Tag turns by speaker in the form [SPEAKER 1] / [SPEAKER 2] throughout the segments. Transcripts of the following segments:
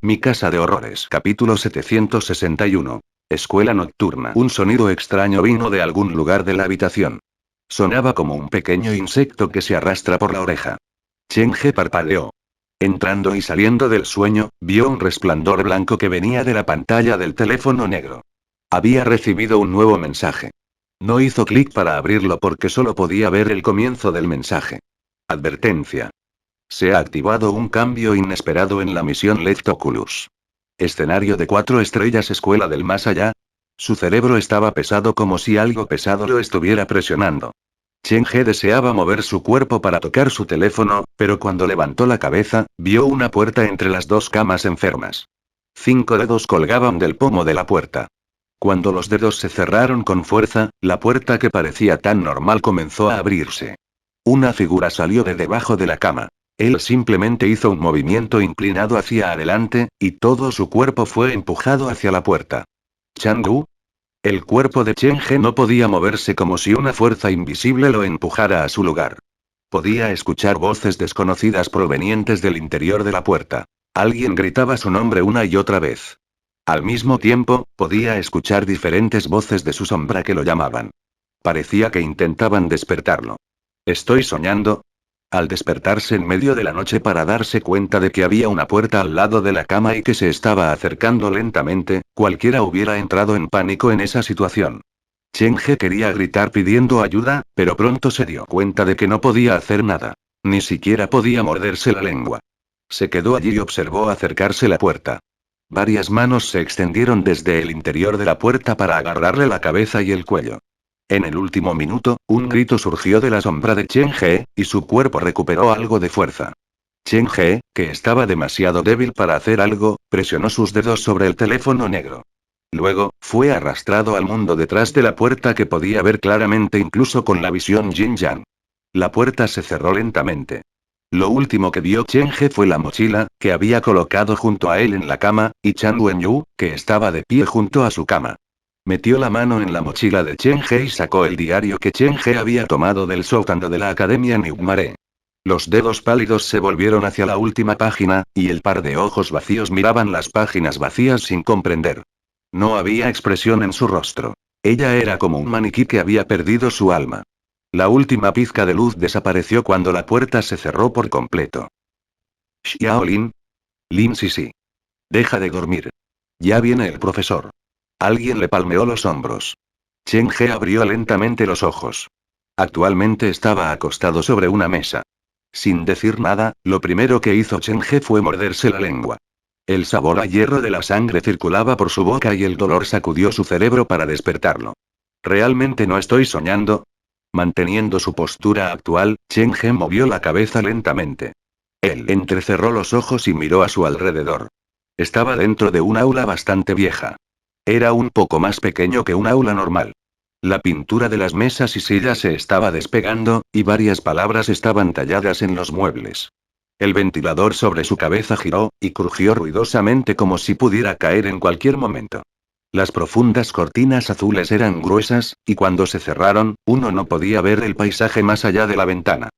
[SPEAKER 1] Mi casa de horrores. Capítulo 761. Escuela nocturna. Un sonido extraño vino de algún lugar de la habitación. Sonaba como un pequeño insecto que se arrastra por la oreja. Cheng-He parpadeó. Entrando y saliendo del sueño, vio un resplandor blanco que venía de la pantalla del teléfono negro. Había recibido un nuevo mensaje. No hizo clic para abrirlo porque solo podía ver el comienzo del mensaje. Advertencia. Se ha activado un cambio inesperado en la misión Left Oculus. Escenario de 4 estrellas, escuela del más allá. Su cerebro estaba pesado como si algo pesado lo estuviera presionando. Cheng-He deseaba mover su cuerpo para tocar su teléfono, pero cuando levantó la cabeza, vio una puerta entre las dos camas enfermas. 5 dedos colgaban del pomo de la puerta. Cuando los dedos se cerraron con fuerza, la puerta que parecía tan normal comenzó a abrirse. Una figura salió de debajo de la cama. Él simplemente hizo un movimiento inclinado hacia adelante, y todo su cuerpo fue empujado hacia la puerta. ¿Chang-Gu? El cuerpo de Cheng-He no podía moverse, como si una fuerza invisible lo empujara a su lugar. Podía escuchar voces desconocidas provenientes del interior de la puerta. Alguien gritaba su nombre una y otra vez. Al mismo tiempo, podía escuchar diferentes voces de su sombra que lo llamaban. Parecía que intentaban despertarlo. ¿Estoy soñando? Al despertarse en medio de la noche para darse cuenta de que había una puerta al lado de la cama y que se estaba acercando lentamente, cualquiera hubiera entrado en pánico en esa situación. Cheng-He quería gritar pidiendo ayuda, pero pronto se dio cuenta de que no podía hacer nada. Ni siquiera podía morderse la lengua. Se quedó allí y observó acercarse la puerta. Varias manos se extendieron desde el interior de la puerta para agarrarle la cabeza y el cuello. En el último minuto, un grito surgió de la sombra de Cheng-He, y su cuerpo recuperó algo de fuerza. Cheng-He, que estaba demasiado débil para hacer algo, presionó sus dedos sobre el teléfono negro. Luego, fue arrastrado al mundo detrás de la puerta que podía ver claramente incluso con la visión Yin-Yang. La puerta se cerró lentamente. Lo último que vio Cheng-He fue la mochila, que había colocado junto a él en la cama, y Chan Wenyu, que estaba de pie junto a su cama. Metió la mano en la mochila de Cheng-He y sacó el diario que Cheng-He había tomado del sótano de la Academia Nigmare. Los dedos pálidos se volvieron hacia la última página, y el par de ojos vacíos miraban las páginas vacías sin comprender. No había expresión en su rostro. Ella era como un maniquí que había perdido su alma. La última pizca de luz desapareció cuando la puerta se cerró por completo. Xiao Lin. Lin sí. Deja de dormir. Ya viene el profesor. Alguien le palmeó los hombros. Cheng-He abrió lentamente los ojos. Actualmente estaba acostado sobre una mesa. Sin decir nada, lo primero que hizo Cheng-He fue morderse la lengua. El sabor a hierro de la sangre circulaba por su boca y el dolor sacudió su cerebro para despertarlo. ¿Realmente no estoy soñando? Manteniendo su postura actual, Cheng-He movió la cabeza lentamente. Él entrecerró los ojos y miró a su alrededor. Estaba dentro de un aula bastante vieja. Era un poco más pequeño que un aula normal. La pintura de las mesas y sillas se estaba despegando, y varias palabras estaban talladas en los muebles. El ventilador sobre su cabeza giró, y crujió ruidosamente como si pudiera caer en cualquier momento. Las profundas cortinas azules eran gruesas, y cuando se cerraron, uno no podía ver el paisaje más allá de la ventana.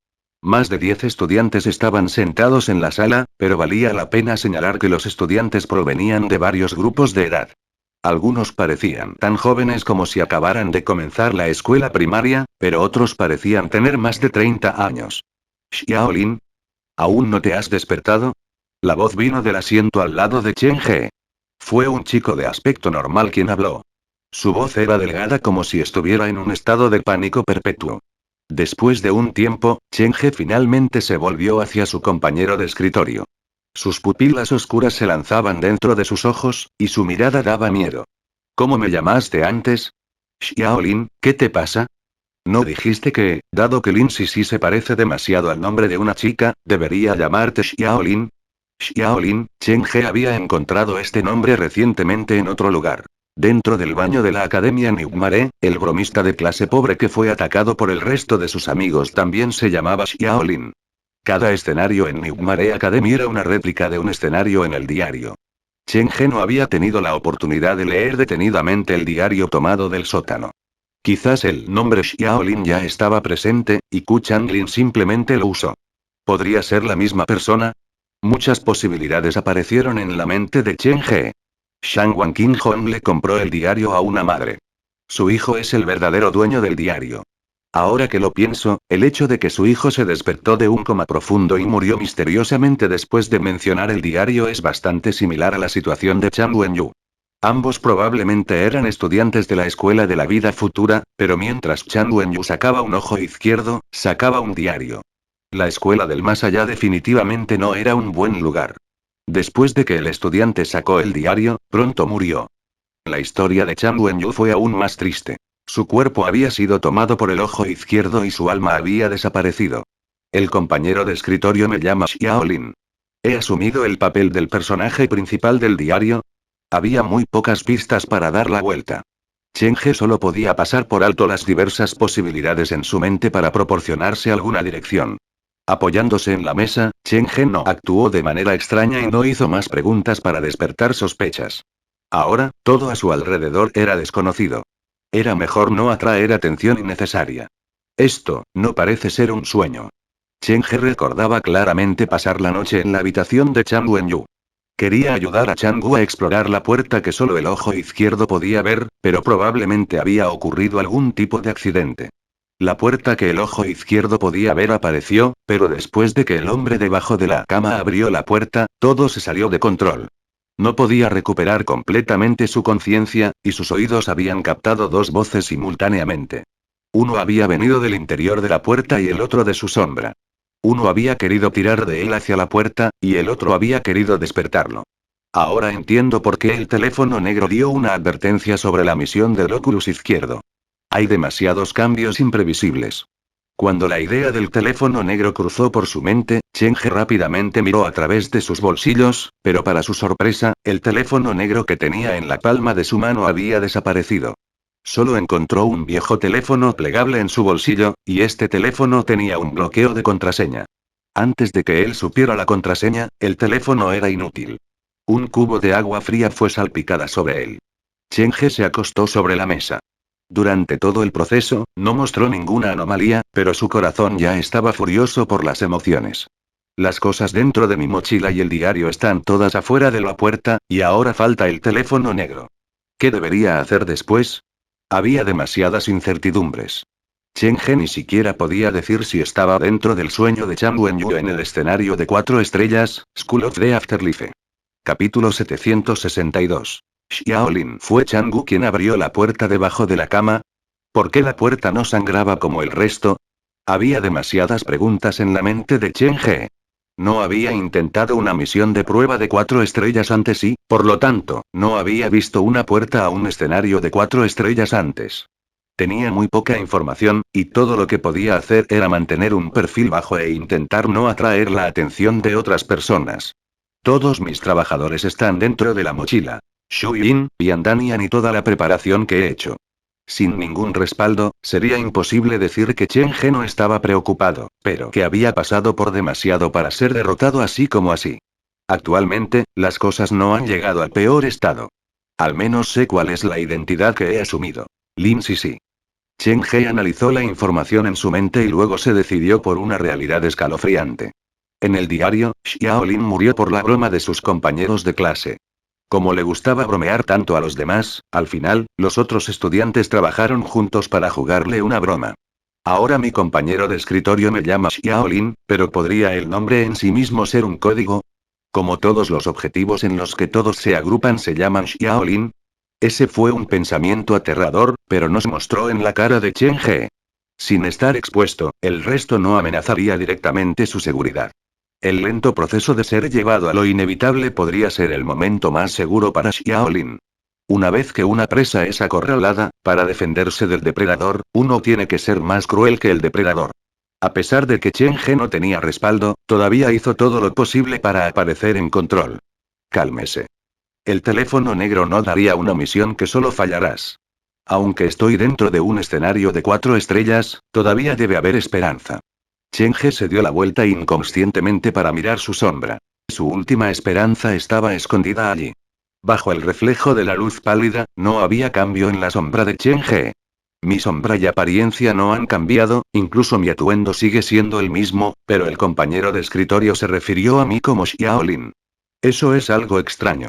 [SPEAKER 1] Más de 10 estudiantes estaban sentados en la sala, pero valía la pena señalar que los estudiantes provenían de varios grupos de edad. Algunos parecían tan jóvenes como si acabaran de comenzar la escuela primaria, pero otros parecían tener más de 30 años. Xiao Lin. ¿Aún no te has despertado? La voz vino del asiento al lado de Cheng-He. Fue un chico de aspecto normal quien habló. Su voz era delgada como si estuviera en un estado de pánico perpetuo. Después de un tiempo, Cheng-He finalmente se volvió hacia su compañero de escritorio. Sus pupilas oscuras se lanzaban dentro de sus ojos, y su mirada daba miedo. ¿Cómo me llamaste antes? Xiao Lin, ¿qué te pasa? ¿No dijiste que, dado que Lin sí se parece demasiado al nombre de una chica, debería llamarte Xiao Lin? Xiao Lin, Cheng-He había encontrado este nombre recientemente en otro lugar. Dentro del baño de la Academia Nigmare, el bromista de clase pobre que fue atacado por el resto de sus amigos también se llamaba Xiao Lin. Cada escenario en Nigmare Academy era una réplica de un escenario en el diario. Cheng-He no había tenido la oportunidad de leer detenidamente el diario tomado del sótano. Quizás el nombre Xiao Lin ya estaba presente, y Ku Changlin simplemente lo usó. ¿Podría ser la misma persona? Muchas posibilidades aparecieron en la mente de Chen He. Shang Wan King Hong le compró el diario a una madre. Su hijo es el verdadero dueño del diario. Ahora que lo pienso, el hecho de que su hijo se despertó de un coma profundo y murió misteriosamente después de mencionar el diario es bastante similar a la situación de Chang Wenyu. Ambos probablemente eran estudiantes de la escuela de la vida futura, pero mientras Chang Wenyu sacaba un ojo izquierdo, sacaba un diario. La escuela del más allá definitivamente no era un buen lugar. Después de que el estudiante sacó el diario, pronto murió. La historia de Chang Wenyu fue aún más triste. Su cuerpo había sido tomado por el ojo izquierdo y su alma había desaparecido. El compañero de escritorio me llama Xiaolin. ¿He asumido el papel del personaje principal del diario? Había muy pocas pistas para dar la vuelta. Chen He solo podía pasar por alto las diversas posibilidades en su mente para proporcionarse alguna dirección. Apoyándose en la mesa, Chen He no actuó de manera extraña y no hizo más preguntas para despertar sospechas. Ahora, todo a su alrededor era desconocido. Era mejor no atraer atención innecesaria. Esto, no parece ser un sueño. Chen He recordaba claramente pasar la noche en la habitación de Chang Wenyu. Quería ayudar a Chang-Wu a explorar la puerta que solo el ojo izquierdo podía ver, pero probablemente había ocurrido algún tipo de accidente. La puerta que el ojo izquierdo podía ver apareció, pero después de que el hombre debajo de la cama abrió la puerta, todo se salió de control. No podía recuperar completamente su conciencia, y sus oídos habían captado dos voces simultáneamente. Uno había venido del interior de la puerta y el otro de su sombra. Uno había querido tirar de él hacia la puerta, y el otro había querido despertarlo. Ahora entiendo por qué el teléfono negro dio una advertencia sobre la misión del Oculus izquierdo. Hay demasiados cambios imprevisibles. Cuando la idea del teléfono negro cruzó por su mente, Chen He rápidamente miró a través de sus bolsillos, pero para su sorpresa, el teléfono negro que tenía en la palma de su mano había desaparecido. Solo encontró un viejo teléfono plegable en su bolsillo, y este teléfono tenía un bloqueo de contraseña. Antes de que él supiera la contraseña, el teléfono era inútil. Un cubo de agua fría fue salpicada sobre él. Chen He se acostó sobre la mesa. Durante todo el proceso, no mostró ninguna anomalía, pero su corazón ya estaba furioso por las emociones. Las cosas dentro de mi mochila y el diario están todas afuera de la puerta, y ahora falta el teléfono negro. ¿Qué debería hacer después? Había demasiadas incertidumbres. Chen He ni siquiera podía decir si estaba dentro del sueño de Chang Wenyu en el escenario de 4 estrellas, School of the Afterlife. Capítulo 762. Xiaolin. ¿Fue Chang-Wu quien abrió la puerta debajo de la cama? ¿Por qué la puerta no sangraba como el resto? Había demasiadas preguntas en la mente de Chen He. No había intentado una misión de prueba de 4 estrellas antes y, por lo tanto, no había visto una puerta a un escenario de 4 estrellas antes. Tenía muy poca información, y todo lo que podía hacer era mantener un perfil bajo e intentar no atraer la atención de otras personas. Todos mis trabajadores están dentro de la mochila. Shuyin, Yandanian y toda la preparación que he hecho. Sin ningún respaldo, sería imposible decir que Chen He no estaba preocupado, pero que había pasado por demasiado para ser derrotado así como así. Actualmente, las cosas no han llegado al peor estado. Al menos sé cuál es la identidad que he asumido. Lin Sisi. Chen He analizó la información en su mente y luego se decidió por una realidad escalofriante. En el diario, Xiaolin murió por la broma de sus compañeros de clase. Como le gustaba bromear tanto a los demás, al final, los otros estudiantes trabajaron juntos para jugarle una broma. Ahora mi compañero de escritorio me llama Xiaolin, pero ¿podría el nombre en sí mismo ser un código? Como todos los objetivos en los que todos se agrupan se llaman Xiaolin. Ese fue un pensamiento aterrador, pero no se mostró en la cara de Chen He. Sin estar expuesto, el resto no amenazaría directamente su seguridad. El lento proceso de ser llevado a lo inevitable podría ser el momento más seguro para Xiaolin. Una vez que una presa es acorralada, para defenderse del depredador, uno tiene que ser más cruel que el depredador. A pesar de que Chen He no tenía respaldo, todavía hizo todo lo posible para aparecer en control. Cálmese. El teléfono negro no daría una misión que solo fallarás. Aunque estoy dentro de un escenario de 4 estrellas, todavía debe haber esperanza. Chen He se dio la vuelta inconscientemente para mirar su sombra. Su última esperanza estaba escondida allí. Bajo el reflejo de la luz pálida, no había cambio en la sombra de Chen He. Mi sombra y apariencia no han cambiado, incluso mi atuendo sigue siendo el mismo, pero el compañero de escritorio se refirió a mí como Xiaolin. Eso es algo extraño.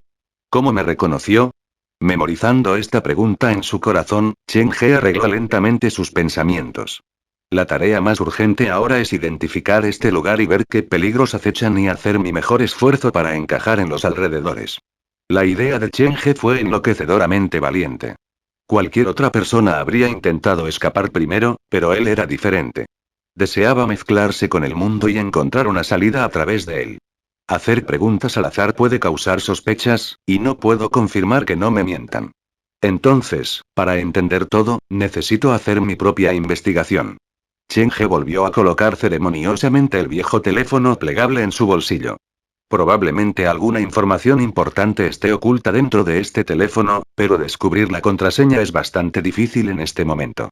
[SPEAKER 1] ¿Cómo me reconoció? Memorizando esta pregunta en su corazón, Chen He arregló lentamente sus pensamientos. La tarea más urgente ahora es identificar este lugar y ver qué peligros acechan y hacer mi mejor esfuerzo para encajar en los alrededores. La idea de Chen He fue enloquecedoramente valiente. Cualquier otra persona habría intentado escapar primero, pero él era diferente. Deseaba mezclarse con el mundo y encontrar una salida a través de él. Hacer preguntas al azar puede causar sospechas, y no puedo confirmar que no me mientan. Entonces, para entender todo, necesito hacer mi propia investigación. Chen He volvió a colocar ceremoniosamente el viejo teléfono plegable en su bolsillo. Probablemente alguna información importante esté oculta dentro de este teléfono, pero descubrir la contraseña es bastante difícil en este momento.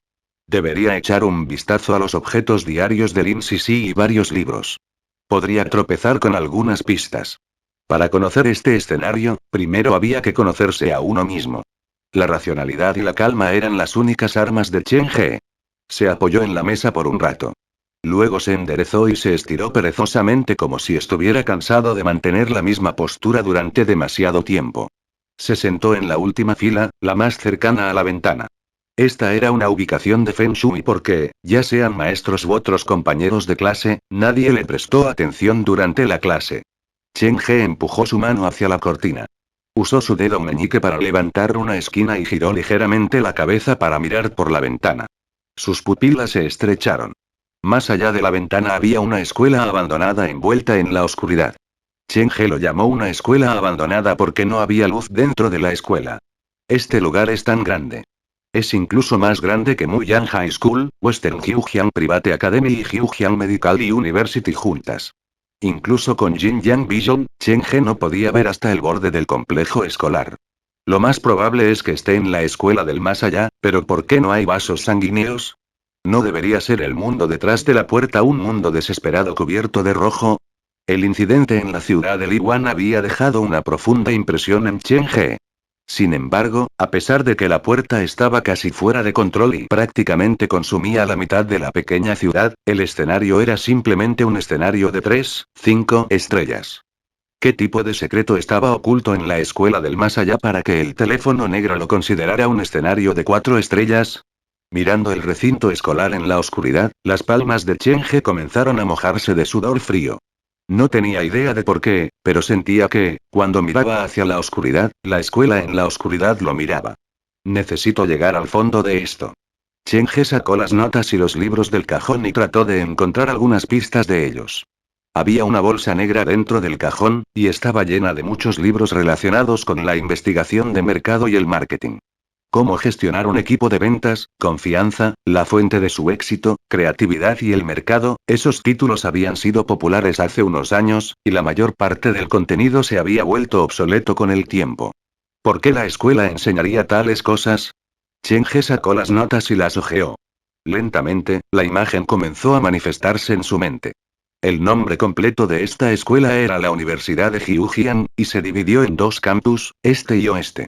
[SPEAKER 1] Debería echar un vistazo a los objetos diarios de Lin Sisi y varios libros. Podría tropezar con algunas pistas. Para conocer este escenario, primero había que conocerse a uno mismo. La racionalidad y la calma eran las únicas armas de Chen He. Se apoyó en la mesa por un rato. Luego se enderezó y se estiró perezosamente como si estuviera cansado de mantener la misma postura durante demasiado tiempo. Se sentó en la última fila, la más cercana a la ventana. Esta era una ubicación de Feng Shui porque, ya sean maestros u otros compañeros de clase, nadie le prestó atención durante la clase. Chen He empujó su mano hacia la cortina. Usó su dedo meñique para levantar una esquina y giró ligeramente la cabeza para mirar por la ventana. Sus pupilas se estrecharon. Más allá de la ventana había una escuela abandonada envuelta en la oscuridad. Chen He lo llamó una escuela abandonada porque no había luz dentro de la escuela. Este lugar es tan grande. Es incluso más grande que Muyang High School, Western Jiujiang Private Academy y Jiujiang Medical University juntas. Incluso con Jin Yang Vision, Chen He no podía ver hasta el borde del complejo escolar. Lo más probable es que esté en la escuela del más allá, pero ¿por qué no hay vasos sanguíneos? ¿No debería ser el mundo detrás de la puerta un mundo desesperado cubierto de rojo? El incidente en la ciudad de Liwan había dejado una profunda impresión en Chen He. Sin embargo, a pesar de que la puerta estaba casi fuera de control y prácticamente consumía la mitad de la pequeña ciudad, el escenario era simplemente un escenario de 3, 5 estrellas. ¿Qué tipo de secreto estaba oculto en la escuela del más allá para que el teléfono negro lo considerara un escenario de 4 estrellas? Mirando el recinto escolar en la oscuridad, las palmas de Chen He comenzaron a mojarse de sudor frío. No tenía idea de por qué, pero sentía que, cuando miraba hacia la oscuridad, la escuela en la oscuridad lo miraba. Necesito llegar al fondo de esto. Chen He sacó las notas y los libros del cajón y trató de encontrar algunas pistas de ellos. Había una bolsa negra dentro del cajón, y estaba llena de muchos libros relacionados con la investigación de mercado y el marketing. Cómo gestionar un equipo de ventas, confianza, la fuente de su éxito, creatividad y el mercado, esos títulos habían sido populares hace unos años, y la mayor parte del contenido se había vuelto obsoleto con el tiempo. ¿Por qué la escuela enseñaría tales cosas? Chen He sacó las notas y las hojeó. Lentamente, la imagen comenzó a manifestarse en su mente. El nombre completo de esta escuela era la Universidad de Jiujiang, y se dividió en dos campus, este y oeste.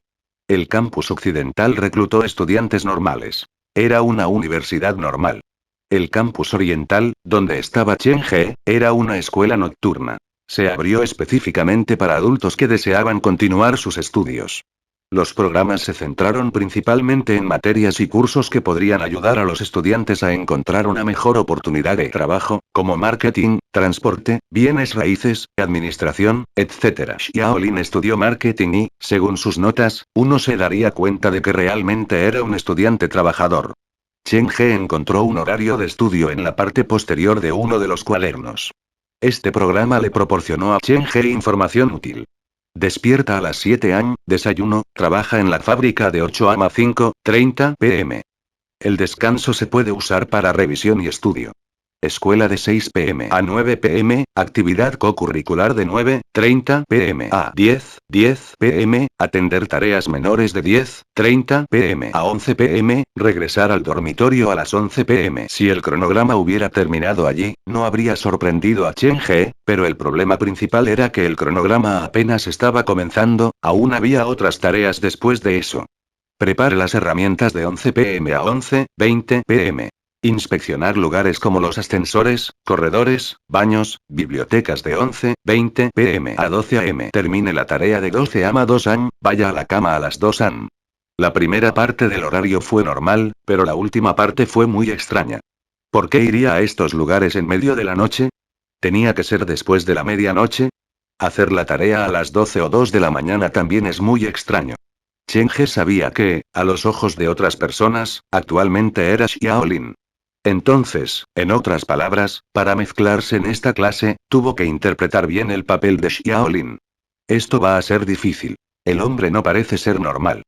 [SPEAKER 1] El campus occidental reclutó estudiantes normales. Era una universidad normal. El campus oriental, donde estaba Chen He, era una escuela nocturna. Se abrió específicamente para adultos que deseaban continuar sus estudios. Los programas se centraron principalmente en materias y cursos que podrían ayudar a los estudiantes a encontrar una mejor oportunidad de trabajo, como marketing, transporte, bienes raíces, administración, etc. Xiaolin estudió marketing y, según sus notas, uno se daría cuenta de que realmente era un estudiante trabajador. Chen He encontró un horario de estudio en la parte posterior de uno de los cuadernos. Este programa le proporcionó a Chen He información útil. Despierta a las 7 am, desayuno, trabaja en la fábrica de 8 am a 5:30 pm. El descanso se puede usar para revisión y estudio. Escuela de 6 pm a 9 pm, actividad co-curricular de 9:30 pm a 10:10 pm, atender tareas menores de 10:30 pm a 11 pm, regresar al dormitorio a las 11 pm. Si el cronograma hubiera terminado allí, no habría sorprendido a Chen He, pero el problema principal era que el cronograma apenas estaba comenzando, aún había otras tareas después de eso. Prepare las herramientas de 11 p.m. a 11:20 p.m. Inspeccionar lugares como los ascensores, corredores, baños, bibliotecas de 11:20 p.m. a 12 a.m. Termine la tarea de 12 a 2 am, vaya a la cama a las 2 am. La primera parte del horario fue normal, pero la última parte fue muy extraña. ¿Por qué iría a estos lugares en medio de la noche? ¿Tenía que ser después de la medianoche? Hacer la tarea a las 12 o 2 de la mañana también es muy extraño. Chen He sabía que, a los ojos de otras personas, actualmente era Xiaolin. Entonces, en otras palabras, para mezclarse en esta clase, tuvo que interpretar bien el papel de Xiaolin. Esto va a ser difícil. El hombre no parece ser normal.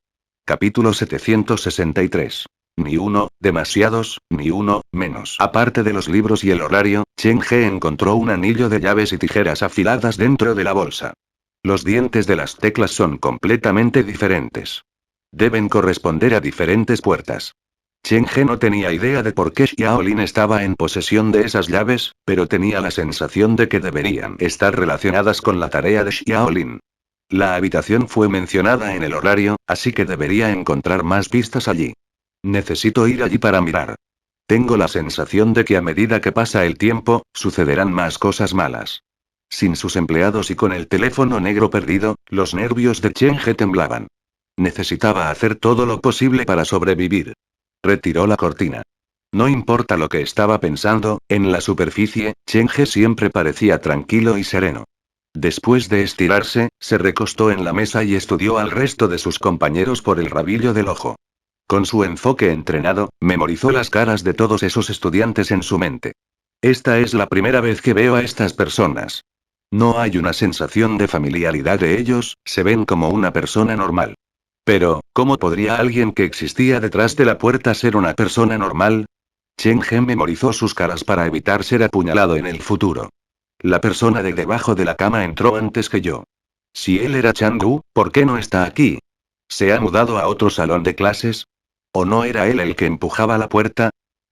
[SPEAKER 1] Capítulo 763. Ni uno, demasiados, ni uno, menos. Aparte de los libros y el horario, Chen He encontró un anillo de llaves y tijeras afiladas dentro de la bolsa. Los dientes de las teclas son completamente diferentes. Deben corresponder a diferentes puertas. Chen He no tenía idea de por qué Xiaolin estaba en posesión de esas llaves, pero tenía la sensación de que deberían estar relacionadas con la tarea de Xiaolin. La habitación fue mencionada en el horario, así que debería encontrar más pistas allí. Necesito ir allí para mirar. Tengo la sensación de que a medida que pasa el tiempo, sucederán más cosas malas. Sin sus empleados y con el teléfono negro perdido, los nervios de Chen He temblaban. Necesitaba hacer todo lo posible para sobrevivir. Retiró la cortina. No importa lo que estaba pensando, en la superficie, Chen He siempre parecía tranquilo y sereno. Después de estirarse, se recostó en la mesa y estudió al resto de sus compañeros por el rabillo del ojo. Con su enfoque entrenado, memorizó las caras de todos esos estudiantes en su mente. Esta es la primera vez que veo a estas personas. No hay una sensación de familiaridad de ellos, se ven como una persona normal. Pero, ¿cómo podría alguien que existía detrás de la puerta ser una persona normal? Chen He memorizó sus caras para evitar ser apuñalado en el futuro. La persona de debajo de la cama entró antes que yo. Si él era Chang-Gu, ¿por qué no está aquí? ¿Se ha mudado a otro salón de clases? ¿O no era él el que empujaba la puerta?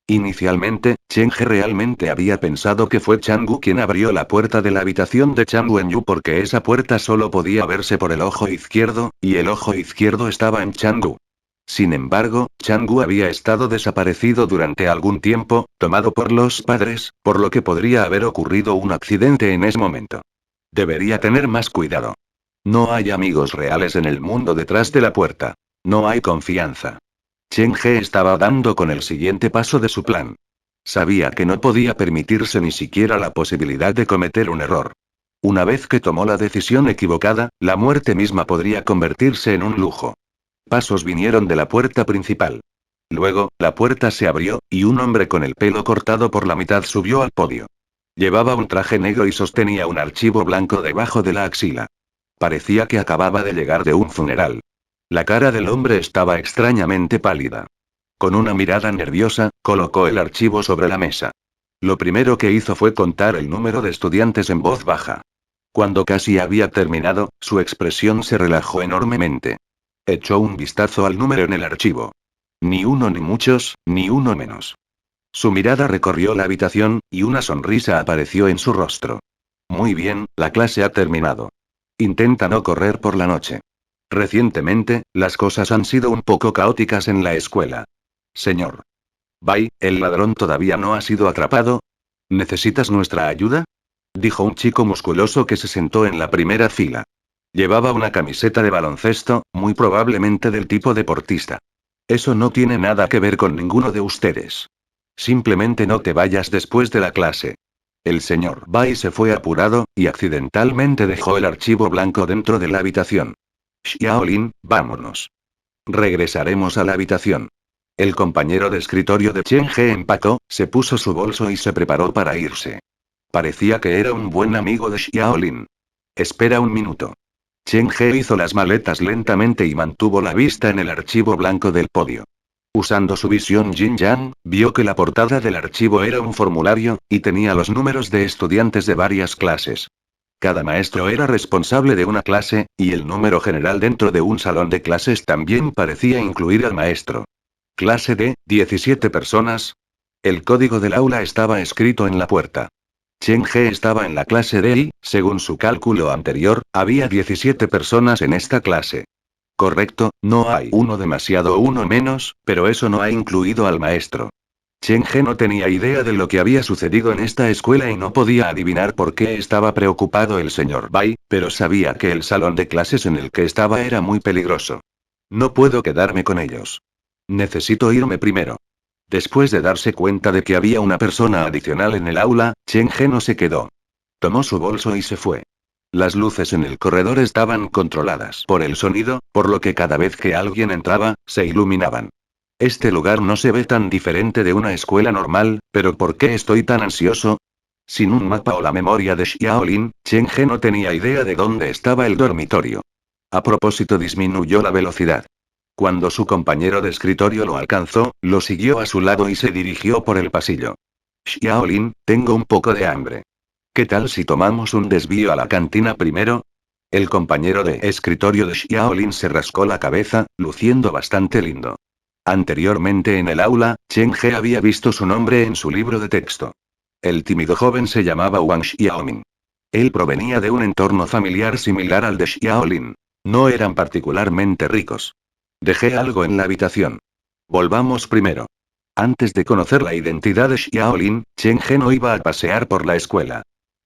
[SPEAKER 1] Inicialmente, Chen He realmente había pensado que fue Chang-Gu quien abrió la puerta de la habitación de Chang Wen-yu porque esa puerta solo podía verse por el ojo izquierdo, y el ojo izquierdo estaba en Chang-Gu. Sin embargo, Chang-Gu había estado desaparecido durante algún tiempo, tomado por los padres, por lo que podría haber ocurrido un accidente en ese momento. Debería tener más cuidado. No hay amigos reales en el mundo detrás de la puerta. No hay confianza. Chen He estaba dando con el siguiente paso de su plan. Sabía que no podía permitirse ni siquiera la posibilidad de cometer un error. Una vez que tomó la decisión equivocada, la muerte misma podría convertirse en un lujo. Pasos vinieron de la puerta principal. Luego, la puerta se abrió, y un hombre con el pelo cortado por la mitad subió al podio. Llevaba un traje negro y sostenía un archivo blanco debajo de la axila. Parecía que acababa de llegar de un funeral. La cara del hombre estaba extrañamente pálida. Con una mirada nerviosa, colocó el archivo sobre la mesa. Lo primero que hizo fue contar el número de estudiantes en voz baja. Cuando casi había terminado, su expresión se relajó enormemente. Echó un vistazo al número en el archivo. Ni uno ni muchos, ni uno menos. Su mirada recorrió la habitación, y una sonrisa apareció en su rostro. Muy bien, la clase ha terminado. Intenta no correr por la noche. Recientemente, las cosas han sido un poco caóticas en la escuela. Señor Bai, ¿el ladrón todavía no ha sido atrapado? ¿Necesitas nuestra ayuda? Dijo un chico musculoso que se sentó en la primera fila. Llevaba una camiseta de baloncesto, muy probablemente del tipo deportista. Eso no tiene nada que ver con ninguno de ustedes. Simplemente no te vayas después de la clase. El señor Bai se fue apurado, y accidentalmente dejó el archivo blanco dentro de la habitación. Xiaolin, vámonos. Regresaremos a la habitación. El compañero de escritorio de Chen He empacó, se puso su bolso y se preparó para irse. Parecía que era un buen amigo de Xiaolin. Espera un minuto. Chen He hizo las maletas lentamente y mantuvo la vista en el archivo blanco del podio. Usando su visión Yin-Yang, vio que la portada del archivo era un formulario, y tenía los números de estudiantes de varias clases. Cada maestro era responsable de una clase, y el número general dentro de un salón de clases también parecía incluir al maestro. Clase de 17 personas. El código del aula estaba escrito en la puerta. Chen He estaba en la clase D y, según su cálculo anterior, había 17 personas en esta clase. Correcto, no hay uno demasiado o uno menos, pero eso no ha incluido al maestro. Cheng-he no tenía idea de lo que había sucedido en esta escuela y no podía adivinar por qué estaba preocupado el señor Bai, pero sabía que el salón de clases en el que estaba era muy peligroso. No puedo quedarme con ellos. Necesito irme primero. Después de darse cuenta de que había una persona adicional en el aula, Cheng-he no se quedó. Tomó su bolso y se fue. Las luces en el corredor estaban controladas por el sonido, por lo que cada vez que alguien entraba, se iluminaban. Este lugar no se ve tan diferente de una escuela normal, pero ¿por qué estoy tan ansioso? Sin un mapa o la memoria de Xiaolin, Cheng-he no tenía idea de dónde estaba el dormitorio. A propósito, disminuyó la velocidad. Cuando su compañero de escritorio lo alcanzó, lo siguió a su lado y se dirigió por el pasillo. Xiaolin, tengo un poco de hambre. ¿Qué tal si tomamos un desvío a la cantina primero? El compañero de escritorio de Xiaolin se rascó la cabeza, luciendo bastante lindo. Anteriormente en el aula, Cheng-he había visto su nombre en su libro de texto. El tímido joven se llamaba Wang Xiaoming. Él provenía de un entorno familiar similar al de Xiaolin. No eran particularmente ricos. Dejé algo en la habitación. Volvamos primero. Antes de conocer la identidad de Xiaolin, Cheng-he no iba a pasear por la escuela.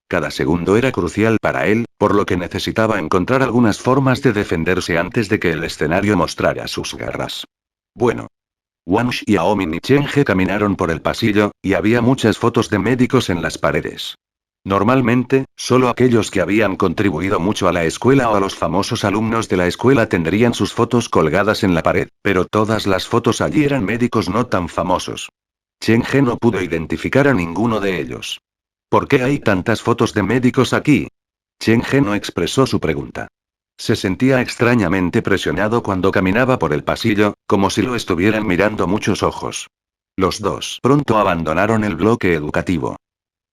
[SPEAKER 1] Cada segundo era crucial para él, por lo que necesitaba encontrar algunas formas de defenderse antes de que el escenario mostrara sus garras. Bueno. Wang Xiaoming y Cheng-he caminaron por el pasillo, y había muchas fotos de médicos en las paredes. Normalmente, solo aquellos que habían contribuido mucho a la escuela o a los famosos alumnos de la escuela tendrían sus fotos colgadas en la pared, pero todas las fotos allí eran médicos no tan famosos. Cheng-he no pudo identificar a ninguno de ellos. ¿Por qué hay tantas fotos de médicos aquí? Cheng-he no expresó su pregunta. Se sentía extrañamente presionado cuando caminaba por el pasillo, como si lo estuvieran mirando muchos ojos. Los dos pronto abandonaron el bloque educativo.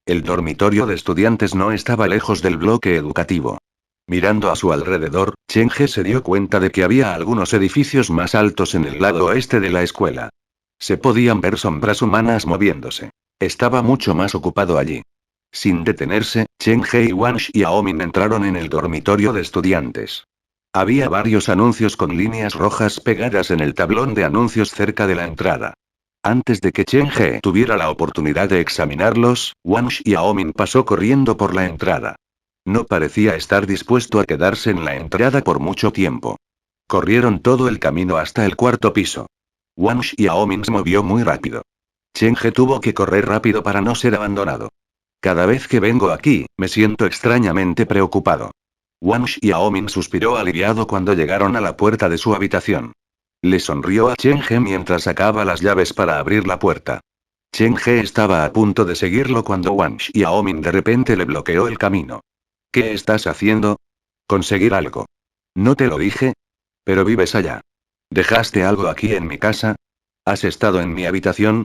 [SPEAKER 1] El dormitorio de estudiantes no estaba lejos del bloque educativo. Mirando a su alrededor, Cheng-he se dio cuenta de que había algunos edificios más altos en el lado oeste de la escuela. Se podían ver sombras humanas moviéndose. Estaba mucho más ocupado allí. Sin detenerse, Cheng-he y Wang Xiaoming entraron en el dormitorio de estudiantes. Había varios anuncios con líneas rojas pegadas en el tablón de anuncios cerca de la entrada. Antes de que Cheng-he tuviera la oportunidad de examinarlos, Wang Xiaoming pasó corriendo por la entrada. No parecía estar dispuesto a quedarse en la entrada por mucho tiempo. Corrieron todo el camino hasta el cuarto piso. Wang Xiaoming se movió muy rápido. Cheng-he tuvo que correr rápido para no ser abandonado. Cada vez que vengo aquí, me siento extrañamente preocupado. Wang Xiaoming suspiró aliviado cuando llegaron a la puerta de su habitación. Le sonrió a Cheng-he mientras sacaba las llaves para abrir la puerta. Cheng-he estaba a punto de seguirlo cuando Wang Xiaoming de repente le bloqueó el camino. ¿Qué estás haciendo? Conseguir algo. ¿No te lo dije? Pero vives allá. ¿Dejaste algo aquí en mi casa? ¿Has estado en mi habitación?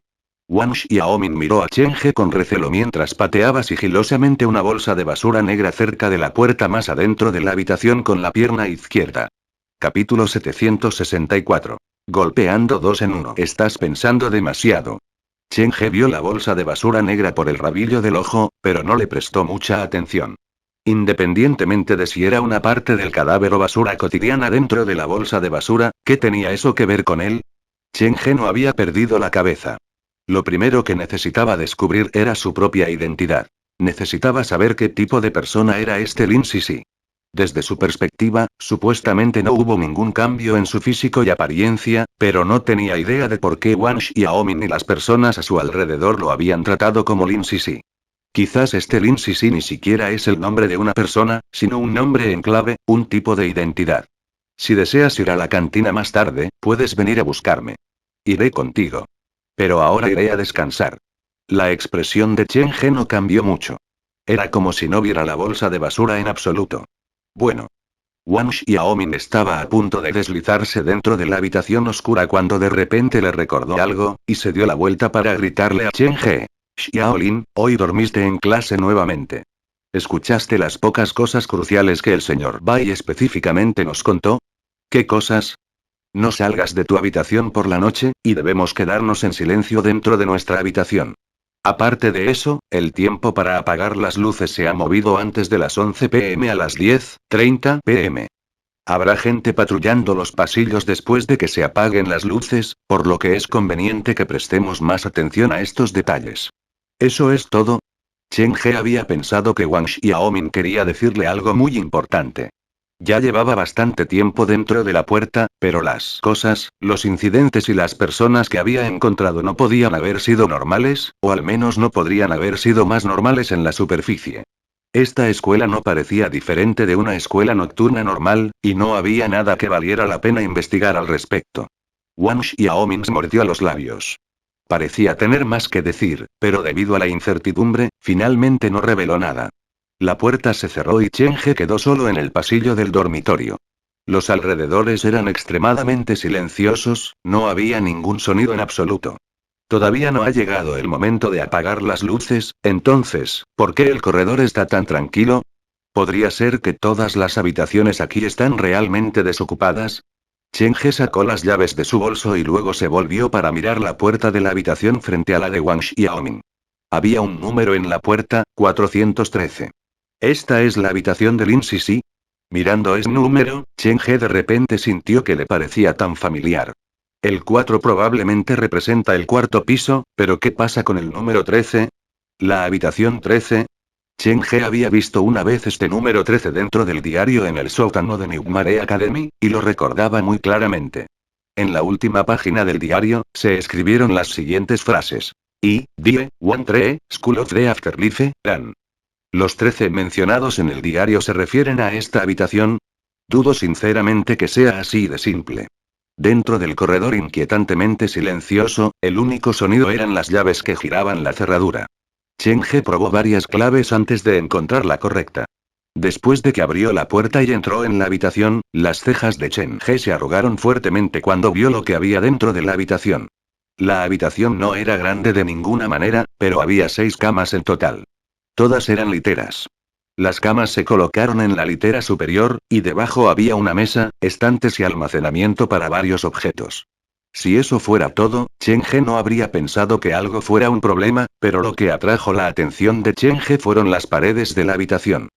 [SPEAKER 1] Wang Xiaoming miró a Cheng-he con recelo mientras pateaba sigilosamente una bolsa de basura negra cerca de la puerta más adentro de la habitación con la pierna izquierda. Capítulo 764. Golpeando dos en uno. Estás pensando demasiado. Cheng-he vio la bolsa de basura negra por el rabillo del ojo, pero no le prestó mucha atención. Independientemente de si era una parte del cadáver o basura cotidiana dentro de la bolsa de basura, ¿qué tenía eso que ver con él? Cheng-he no había perdido la cabeza. Lo primero que necesitaba descubrir era su propia identidad. Necesitaba saber qué tipo de persona era este Lin Sisi. Desde su perspectiva, supuestamente no hubo ningún cambio en su físico y apariencia, pero no tenía idea de por qué Wang Xiaoming y las personas a su alrededor lo habían tratado como Lin Sisi. Quizás este Lin Sisi ni siquiera es el nombre de una persona, sino un nombre en clave, un tipo de identidad. Si deseas ir a la cantina más tarde, puedes venir a buscarme. Iré contigo. Pero ahora iré a descansar. La expresión de Cheng-he no cambió mucho. Era como si no viera la bolsa de basura en absoluto. Bueno. Wang Xiaoming estaba a punto de deslizarse dentro de la habitación oscura cuando de repente le recordó algo, y se dio la vuelta para gritarle a Cheng-he. Xiaolin, hoy dormiste en clase nuevamente. ¿Escuchaste las pocas cosas cruciales que el señor Bai específicamente nos contó? ¿Qué cosas? No salgas de tu habitación por la noche, y debemos quedarnos en silencio dentro de nuestra habitación. Aparte de eso, el tiempo para apagar las luces se ha movido antes de las 11 p.m. a las 10:30 p.m. Habrá gente patrullando los pasillos después de que se apaguen las luces, por lo que es conveniente que prestemos más atención a estos detalles. ¿Eso es todo? Chen He había pensado que Wang Xiaomin quería decirle algo muy importante. Ya llevaba bastante tiempo dentro de la puerta, pero las cosas, los incidentes y las personas que había encontrado no podían haber sido normales, o al menos no podrían haber sido más normales en la superficie. Esta escuela no parecía diferente de una escuela nocturna normal, y no había nada que valiera la pena investigar al respecto. Wang Xiaoming mordió los labios. Parecía tener más que decir, pero debido a la incertidumbre, finalmente no reveló nada. La puerta se cerró y Chen He quedó solo en el pasillo del dormitorio. Los alrededores eran extremadamente silenciosos, no había ningún sonido en absoluto. Todavía no ha llegado el momento de apagar las luces, entonces, ¿por qué el corredor está tan tranquilo? ¿Podría ser que todas las habitaciones aquí están realmente desocupadas? Chen He sacó las llaves de su bolso y luego se volvió para mirar la puerta de la habitación frente a la de Wang Xiaoming. Había un número en la puerta, 413. ¿Esta es la habitación de Lin Sisi? Mirando ese número, Chen He de repente sintió que le parecía tan familiar. El 4 probablemente representa el cuarto piso, pero ¿qué pasa con el número 13? ¿La habitación 13? Chen He había visto una vez este número 13 dentro del diario en el sótano de Newmare Academy, y lo recordaba muy claramente. En la última página del diario, se escribieron las siguientes frases. I, Die, One Tree, School of the Afterlife, Ran. ¿Los 13 mencionados en el diario se refieren a esta habitación? Dudo sinceramente que sea así de simple. Dentro del corredor inquietantemente silencioso, el único sonido eran las llaves que giraban la cerradura. Chen He probó varias claves antes de encontrar la correcta. Después de que abrió la puerta y entró en la habitación, las cejas de Chen He se arrugaron fuertemente cuando vio lo que había dentro de la habitación. La habitación no era grande de ninguna manera, pero había 6 camas en total. Todas eran literas. Las camas se colocaron en la litera superior, y debajo había una mesa, estantes y almacenamiento para varios objetos. Si eso fuera todo, Chen He no habría pensado que algo fuera un problema, pero lo que atrajo la atención de Chen He fueron las paredes de la habitación.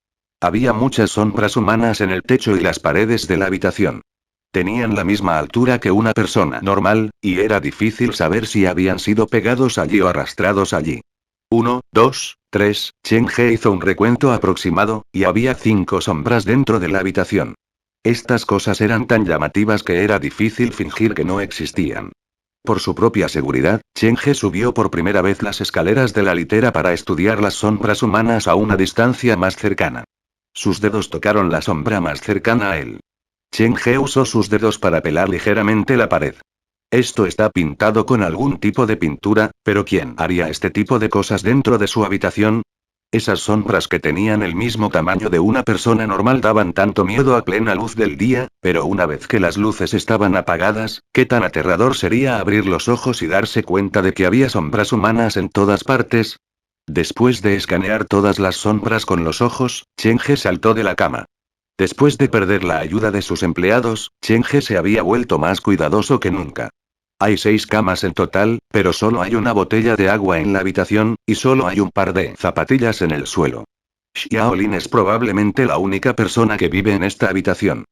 [SPEAKER 1] Había muchas sombras humanas en el techo y las paredes de la habitación. Tenían la misma altura que una persona normal, y era difícil saber si habían sido pegados allí o arrastrados allí. 1, 2, 3, Chen He hizo un recuento aproximado, y había 5 sombras dentro de la habitación. Estas cosas eran tan llamativas que era difícil fingir que no existían. Por su propia seguridad, Chen He subió por primera vez las escaleras de la litera para estudiar las sombras humanas a una distancia más cercana. Sus dedos tocaron la sombra más cercana a él. Chen He usó sus dedos para pelar ligeramente la pared. Esto está pintado con algún tipo de pintura, pero ¿quién haría este tipo de cosas dentro de su habitación? Esas sombras que tenían el mismo tamaño de una persona normal daban tanto miedo a plena luz del día, pero una vez que las luces estaban apagadas, ¿qué tan aterrador sería abrir los ojos y darse cuenta de que había sombras humanas en todas partes? Después de escanear todas las sombras con los ojos, Chen He saltó de la cama. Después de perder la ayuda de sus empleados, Chen He se había vuelto más cuidadoso que nunca. Hay 6 camas en total, pero solo hay una botella de agua en la habitación, y solo hay un par de zapatillas en el suelo. Xiaolin es probablemente la única persona que vive en esta habitación.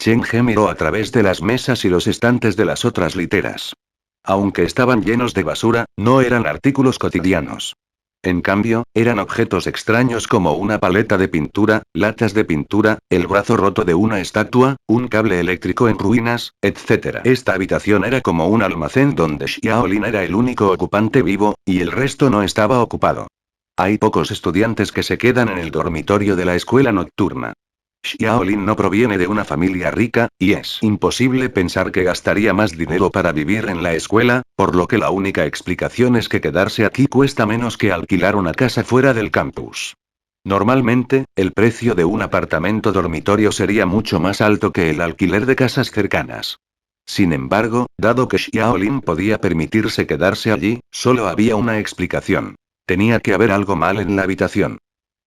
[SPEAKER 1] Chen He miró a través de las mesas y los estantes de las otras literas. Aunque estaban llenos de basura, no eran artículos cotidianos. En cambio, eran objetos extraños como una paleta de pintura, latas de pintura, el brazo roto de una estatua, un cable eléctrico en ruinas, etc. Esta habitación era como un almacén donde Xiaolin era el único ocupante vivo, y el resto no estaba ocupado. Hay pocos estudiantes que se quedan en el dormitorio de la escuela nocturna. Xiaolin no proviene de una familia rica, y es imposible pensar que gastaría más dinero para vivir en la escuela, por lo que la única explicación es que quedarse aquí cuesta menos que alquilar una casa fuera del campus. Normalmente, el precio de un apartamento dormitorio sería mucho más alto que el alquiler de casas cercanas. Sin embargo, dado que Xiaolin podía permitirse quedarse allí, solo había una explicación. Tenía que haber algo mal en la habitación.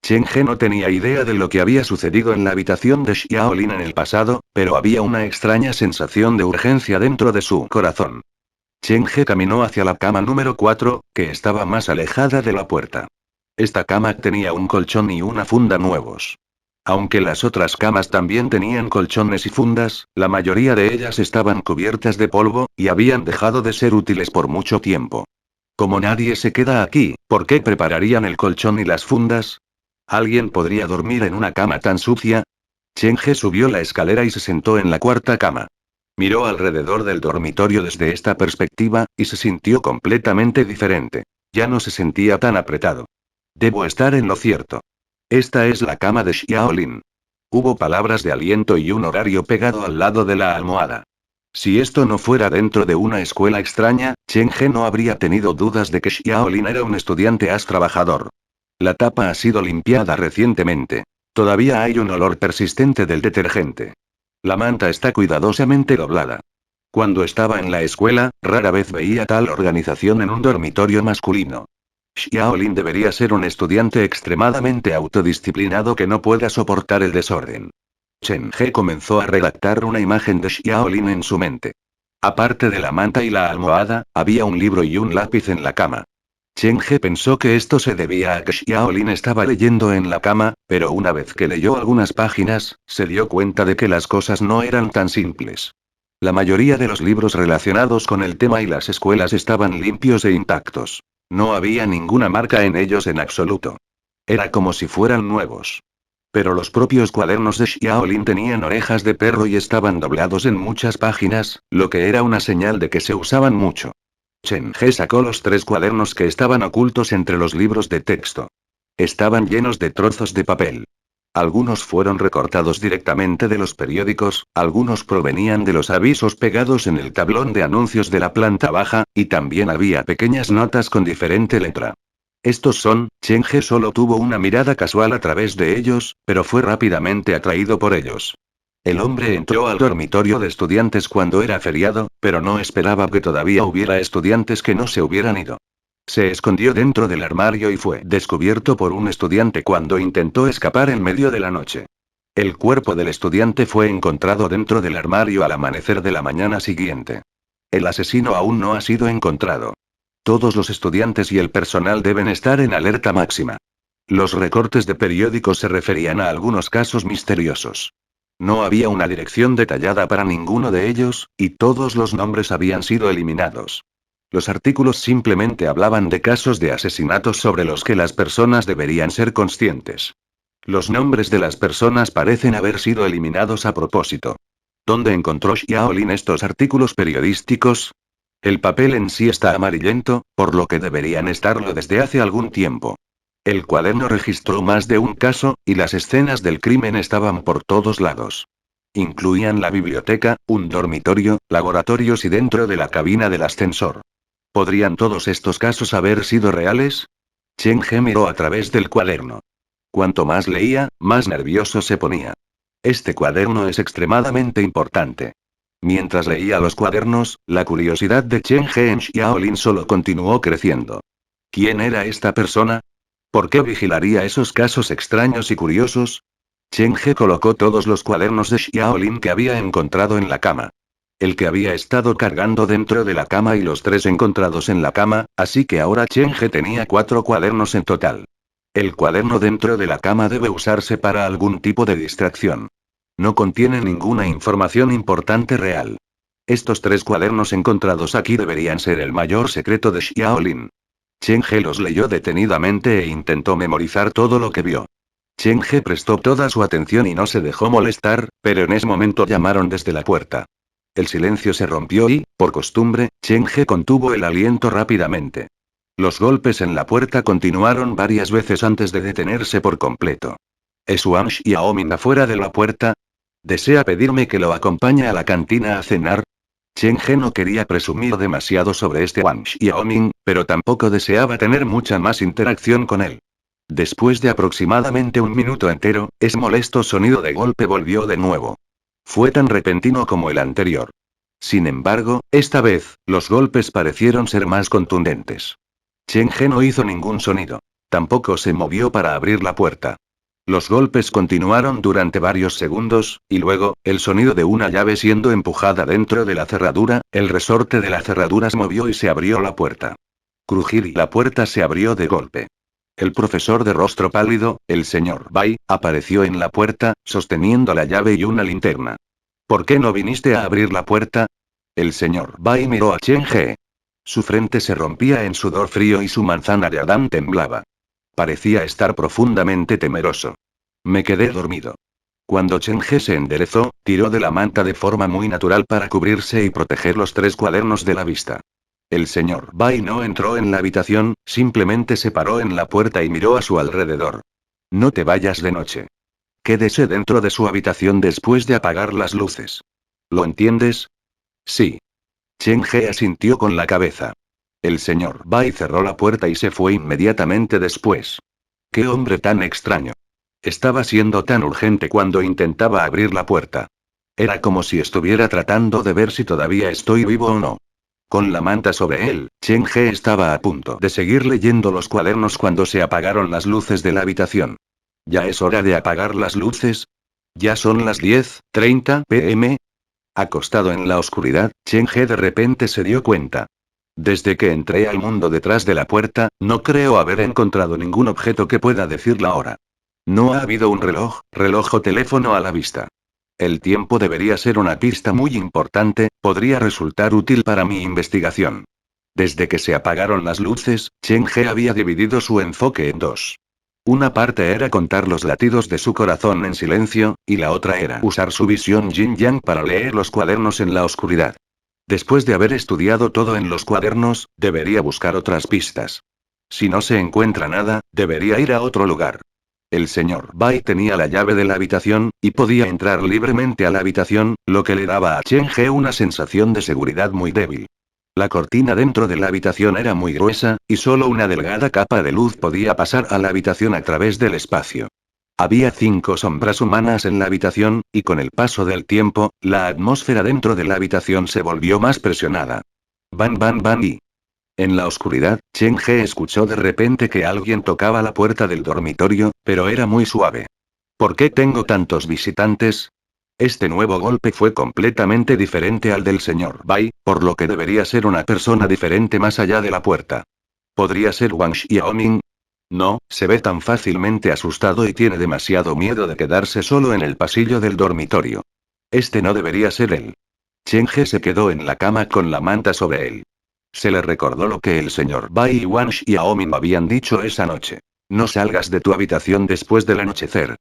[SPEAKER 1] Chen He no tenía idea de lo que había sucedido en la habitación de Xiaolin en el pasado, pero había una extraña sensación de urgencia dentro de su corazón. Chen He caminó hacia la cama número 4, que estaba más alejada de la puerta. Esta cama tenía un colchón y una funda nuevos. Aunque las otras camas también tenían colchones y fundas, la mayoría de ellas estaban cubiertas de polvo, y habían dejado de ser útiles por mucho tiempo. Como nadie se queda aquí, ¿por qué prepararían el colchón y las fundas? ¿Alguien podría dormir en una cama tan sucia? Cheng-he subió la escalera y se sentó en la cuarta cama. Miró alrededor del dormitorio desde esta perspectiva, y se sintió completamente diferente. Ya no se sentía tan apretado. Debo estar en lo cierto. Esta es la cama de Xiaolin. Hubo palabras de aliento y un horario pegado al lado de la almohada. Si esto no fuera dentro de una escuela extraña, Cheng-he no habría tenido dudas de que Xiaolin era un estudiante trabajador. La tapa ha sido limpiada recientemente. Todavía hay un olor persistente del detergente. La manta está cuidadosamente doblada. Cuando estaba en la escuela, rara vez veía tal organización en un dormitorio masculino. Xiaolin debería ser un estudiante extremadamente autodisciplinado que no pueda soportar el desorden. Cheng-he comenzó a redactar una imagen de Xiaolin en su mente. Aparte de la manta y la almohada, había un libro y un lápiz en la cama. Cheng-he pensó que esto se debía a que Xiaolin estaba leyendo en la cama, pero una vez que leyó algunas páginas, se dio cuenta de que las cosas no eran tan simples. La mayoría de los libros relacionados con el tema y las escuelas estaban limpios e intactos. No había ninguna marca en ellos en absoluto. Era como si fueran nuevos. Pero los propios cuadernos de Xiaolin tenían orejas de perro y estaban doblados en muchas páginas, lo que era una señal de que se usaban mucho. Cheng-he sacó los 3 cuadernos que estaban ocultos entre los libros de texto. Estaban llenos de trozos de papel. Algunos fueron recortados directamente de los periódicos, algunos provenían de los avisos pegados en el tablón de anuncios de la planta baja, y también había pequeñas notas con diferente letra. Estos son, Cheng-he solo tuvo una mirada casual a través de ellos, pero fue rápidamente atraído por ellos. El hombre entró al dormitorio de estudiantes cuando era feriado, pero no esperaba que todavía hubiera estudiantes que no se hubieran ido. Se escondió dentro del armario y fue descubierto por un estudiante cuando intentó escapar en medio de la noche. El cuerpo del estudiante fue encontrado dentro del armario al amanecer de la mañana siguiente. El asesino aún no ha sido encontrado. Todos los estudiantes y el personal deben estar en alerta máxima. Los recortes de periódicos se referían a algunos casos misteriosos. No había una dirección detallada para ninguno de ellos, y todos los nombres habían sido eliminados. Los artículos simplemente hablaban de casos de asesinatos sobre los que las personas deberían ser conscientes. Los nombres de las personas parecen haber sido eliminados a propósito. ¿Dónde encontró Xiaolin estos artículos periodísticos? El papel en sí está amarillento, por lo que deberían estarlo desde hace algún tiempo. El cuaderno registró más de un caso, y las escenas del crimen estaban por todos lados. Incluían la biblioteca, un dormitorio, laboratorios y dentro de la cabina del ascensor. ¿Podrían todos estos casos haber sido reales? Cheng-he miró a través del cuaderno. Cuanto más leía, más nervioso se ponía. Este cuaderno es extremadamente importante. Mientras leía los cuadernos, la curiosidad de Cheng-he en Xiaolin solo continuó creciendo. ¿Quién era esta persona? ¿Por qué vigilaría esos casos extraños y curiosos? Cheng-he colocó todos los cuadernos de Xiaolin que había encontrado en la cama. El que había estado cargando dentro de la cama y los 3 encontrados en la cama, así que ahora Cheng-he tenía 4 cuadernos en total. El cuaderno dentro de la cama debe usarse para algún tipo de distracción. No contiene ninguna información importante real. Estos 3 cuadernos encontrados aquí deberían ser el mayor secreto de Xiaolin. Cheng-he los leyó detenidamente e intentó memorizar todo lo que vio. Cheng-he prestó toda su atención y no se dejó molestar, pero en ese momento llamaron desde la puerta. El silencio se rompió y, por costumbre, Cheng-he contuvo el aliento rápidamente. Los golpes en la puerta continuaron varias veces antes de detenerse por completo. ¿Es Wang Xiaoming afuera de la puerta? ¿Desea pedirme que lo acompañe a la cantina a cenar? Cheng-he no quería presumir demasiado sobre este Wang Xiaoming, pero tampoco deseaba tener mucha más interacción con él. Después de aproximadamente un minuto entero, ese molesto sonido de golpe volvió de nuevo. Fue tan repentino como el anterior. Sin embargo, esta vez, los golpes parecieron ser más contundentes. Cheng-he no hizo ningún sonido. Tampoco se movió para abrir la puerta. Los golpes continuaron durante varios segundos, y luego, el sonido de una llave siendo empujada dentro de la cerradura, el resorte de la cerradura se movió y se abrió la puerta. Crujir y la puerta se abrió de golpe. El profesor de rostro pálido, el señor Bai, apareció en la puerta, sosteniendo la llave y una linterna. ¿Por qué no viniste a abrir la puerta? El señor Bai miró a Chen He. Su frente se rompía en sudor frío y su manzana de Adán temblaba. Parecía estar profundamente temeroso. Me quedé dormido. Cuando Chen He se enderezó, tiró de la manta de forma muy natural para cubrirse y proteger los 3 cuadernos de la vista. El señor Bai no entró en la habitación, simplemente se paró en la puerta y miró a su alrededor. No te vayas de noche. Quédese dentro de su habitación después de apagar las luces. ¿Lo entiendes? Sí. Chen He asintió con la cabeza. El señor Bai cerró la puerta y se fue inmediatamente después. ¡Qué hombre tan extraño! Estaba siendo tan urgente cuando intentaba abrir la puerta. Era como si estuviera tratando de ver si todavía estoy vivo o no. Con la manta sobre él, Chen He estaba a punto de seguir leyendo los cuadernos cuando se apagaron las luces de la habitación. ¿Ya es hora de apagar las luces? ¿Ya son las 10:30 p.m.? Acostado en la oscuridad, Chen He de repente se dio cuenta. Desde que entré al mundo detrás de la puerta, no creo haber encontrado ningún objeto que pueda decir la hora. No ha habido un reloj o teléfono a la vista. El tiempo debería ser una pista muy importante, podría resultar útil para mi investigación. Desde que se apagaron las luces, Chen He había dividido su enfoque en dos. Una parte era contar los latidos de su corazón en silencio, y la otra era usar su visión yin-yang para leer los cuadernos en la oscuridad. Después de haber estudiado todo en los cuadernos, debería buscar otras pistas. Si no se encuentra nada, debería ir a otro lugar. El señor Bai tenía la llave de la habitación, y podía entrar libremente a la habitación, lo que le daba a Chen He una sensación de seguridad muy débil. La cortina dentro de la habitación era muy gruesa, y solo una delgada capa de luz podía pasar a la habitación a través del espacio. Había 5 sombras humanas en la habitación, y con el paso del tiempo, la atmósfera dentro de la habitación se volvió más presionada. Ban ban ban y... En la oscuridad, Chen He escuchó de repente que alguien tocaba la puerta del dormitorio, pero era muy suave. ¿Por qué tengo tantos visitantes? Este nuevo golpe fue completamente diferente al del señor Bai, por lo que debería ser una persona diferente más allá de la puerta. ¿Podría ser Wang Xiaoming? No, se ve tan fácilmente asustado y tiene demasiado miedo de quedarse solo en el pasillo del dormitorio. Este no debería ser él. Chen He se quedó en la cama con la manta sobre él. Se le recordó lo que el señor Bai y Wang Xiaoming habían dicho esa noche. No salgas de tu habitación después del anochecer.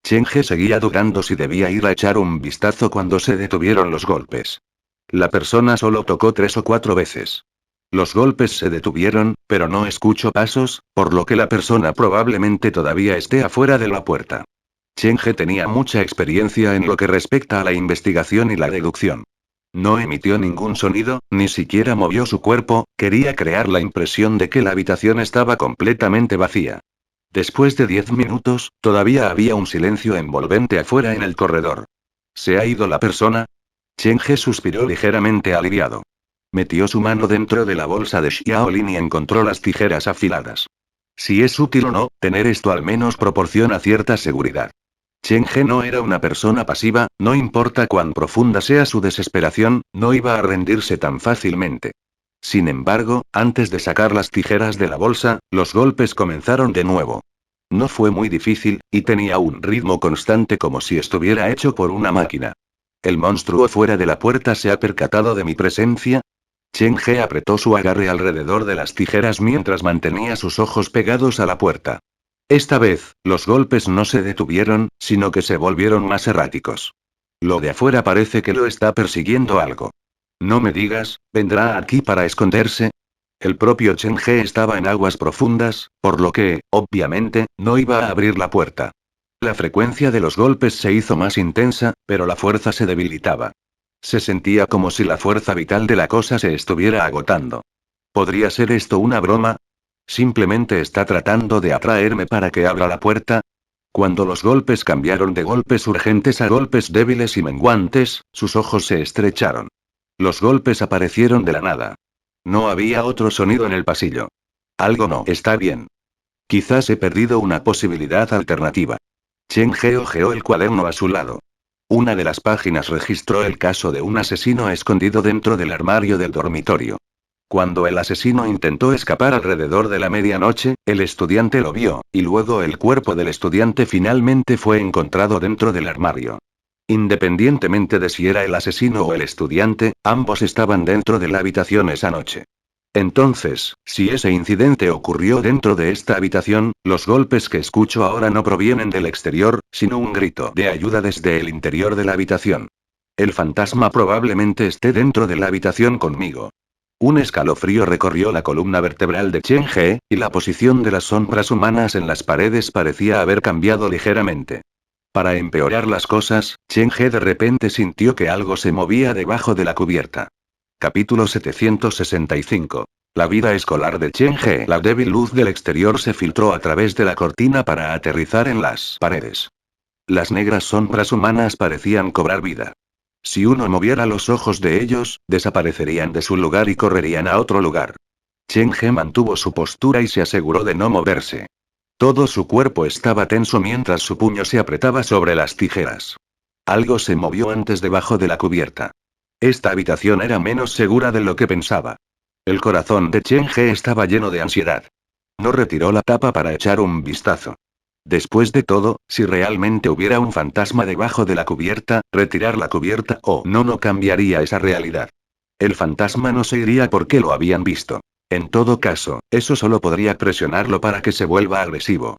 [SPEAKER 1] Chen He seguía dudando si debía ir a echar un vistazo cuando se detuvieron los golpes. La persona solo tocó 3 o 4 veces. Los golpes se detuvieron, pero no escucho pasos, por lo que la persona probablemente todavía esté afuera de la puerta. Chen He tenía mucha experiencia en lo que respecta a la investigación y la deducción. No emitió ningún sonido, ni siquiera movió su cuerpo, quería crear la impresión de que la habitación estaba completamente vacía. Después de 10 minutos, todavía había un silencio envolvente afuera en el corredor. ¿Se ha ido la persona? Chen He suspiró ligeramente aliviado. Metió su mano dentro de la bolsa de Xiaolin y encontró las tijeras afiladas. Si es útil o no, tener esto al menos proporciona cierta seguridad. Chen He no era una persona pasiva, no importa cuán profunda sea su desesperación, no iba a rendirse tan fácilmente. Sin embargo, antes de sacar las tijeras de la bolsa, los golpes comenzaron de nuevo. No fue muy difícil, y tenía un ritmo constante como si estuviera hecho por una máquina. ¿El monstruo fuera de la puerta se ha percatado de mi presencia? Chen He apretó su agarre alrededor de las tijeras mientras mantenía sus ojos pegados a la puerta. Esta vez, los golpes no se detuvieron, sino que se volvieron más erráticos. Lo de afuera parece que lo está persiguiendo algo. No me digas, ¿vendrá aquí para esconderse? El propio Chen He estaba en aguas profundas, por lo que, obviamente, no iba a abrir la puerta. La frecuencia de los golpes se hizo más intensa, pero la fuerza se debilitaba. Se sentía como si la fuerza vital de la cosa se estuviera agotando. ¿Podría ser esto una broma? ¿Simplemente está tratando de atraerme para que abra la puerta? Cuando los golpes cambiaron de golpes urgentes a golpes débiles y menguantes, sus ojos se estrecharon. Los golpes aparecieron de la nada. No había otro sonido en el pasillo. Algo no está bien. Quizás he perdido una posibilidad alternativa. Chen He hojeó el cuaderno a su lado. Una de las páginas registró el caso de un asesino escondido dentro del armario del dormitorio. Cuando el asesino intentó escapar alrededor de la medianoche, el estudiante lo vio, y luego el cuerpo del estudiante finalmente fue encontrado dentro del armario. Independientemente de si era el asesino o el estudiante, ambos estaban dentro de la habitación esa noche. Entonces, si ese incidente ocurrió dentro de esta habitación, los golpes que escucho ahora no provienen del exterior, sino un grito de ayuda desde el interior de la habitación. El fantasma probablemente esté dentro de la habitación conmigo. Un escalofrío recorrió la columna vertebral de Chen He, y la posición de las sombras humanas en las paredes parecía haber cambiado ligeramente. Para empeorar las cosas, Chen He de repente sintió que algo se movía debajo de la cubierta. Capítulo 765. La vida escolar de Chen He. La débil luz del exterior se filtró a través de la cortina para aterrizar en las paredes. Las negras sombras humanas parecían cobrar vida. Si uno moviera los ojos de ellos, desaparecerían de su lugar y correrían a otro lugar. Chen He mantuvo su postura y se aseguró de no moverse. Todo su cuerpo estaba tenso mientras su puño se apretaba sobre las tijeras. Algo se movió antes debajo de la cubierta. Esta habitación era menos segura de lo que pensaba. El corazón de Chen He estaba lleno de ansiedad. No retiró la tapa para echar un vistazo. Después de todo, si realmente hubiera un fantasma debajo de la cubierta, retirar la cubierta o no cambiaría esa realidad. El fantasma no se iría porque lo habían visto. En todo caso, eso solo podría presionarlo para que se vuelva agresivo.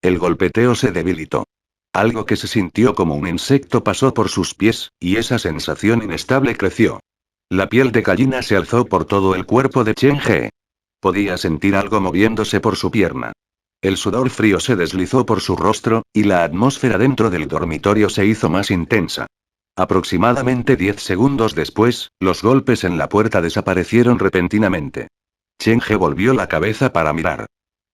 [SPEAKER 1] El golpeteo se debilitó. Algo que se sintió como un insecto pasó por sus pies, y esa sensación inestable creció. La piel de gallina se alzó por todo el cuerpo de Chen He. Podía sentir algo moviéndose por su pierna. El sudor frío se deslizó por su rostro, y la atmósfera dentro del dormitorio se hizo más intensa. Aproximadamente 10 segundos después, los golpes en la puerta desaparecieron repentinamente. Chen He volvió la cabeza para mirar.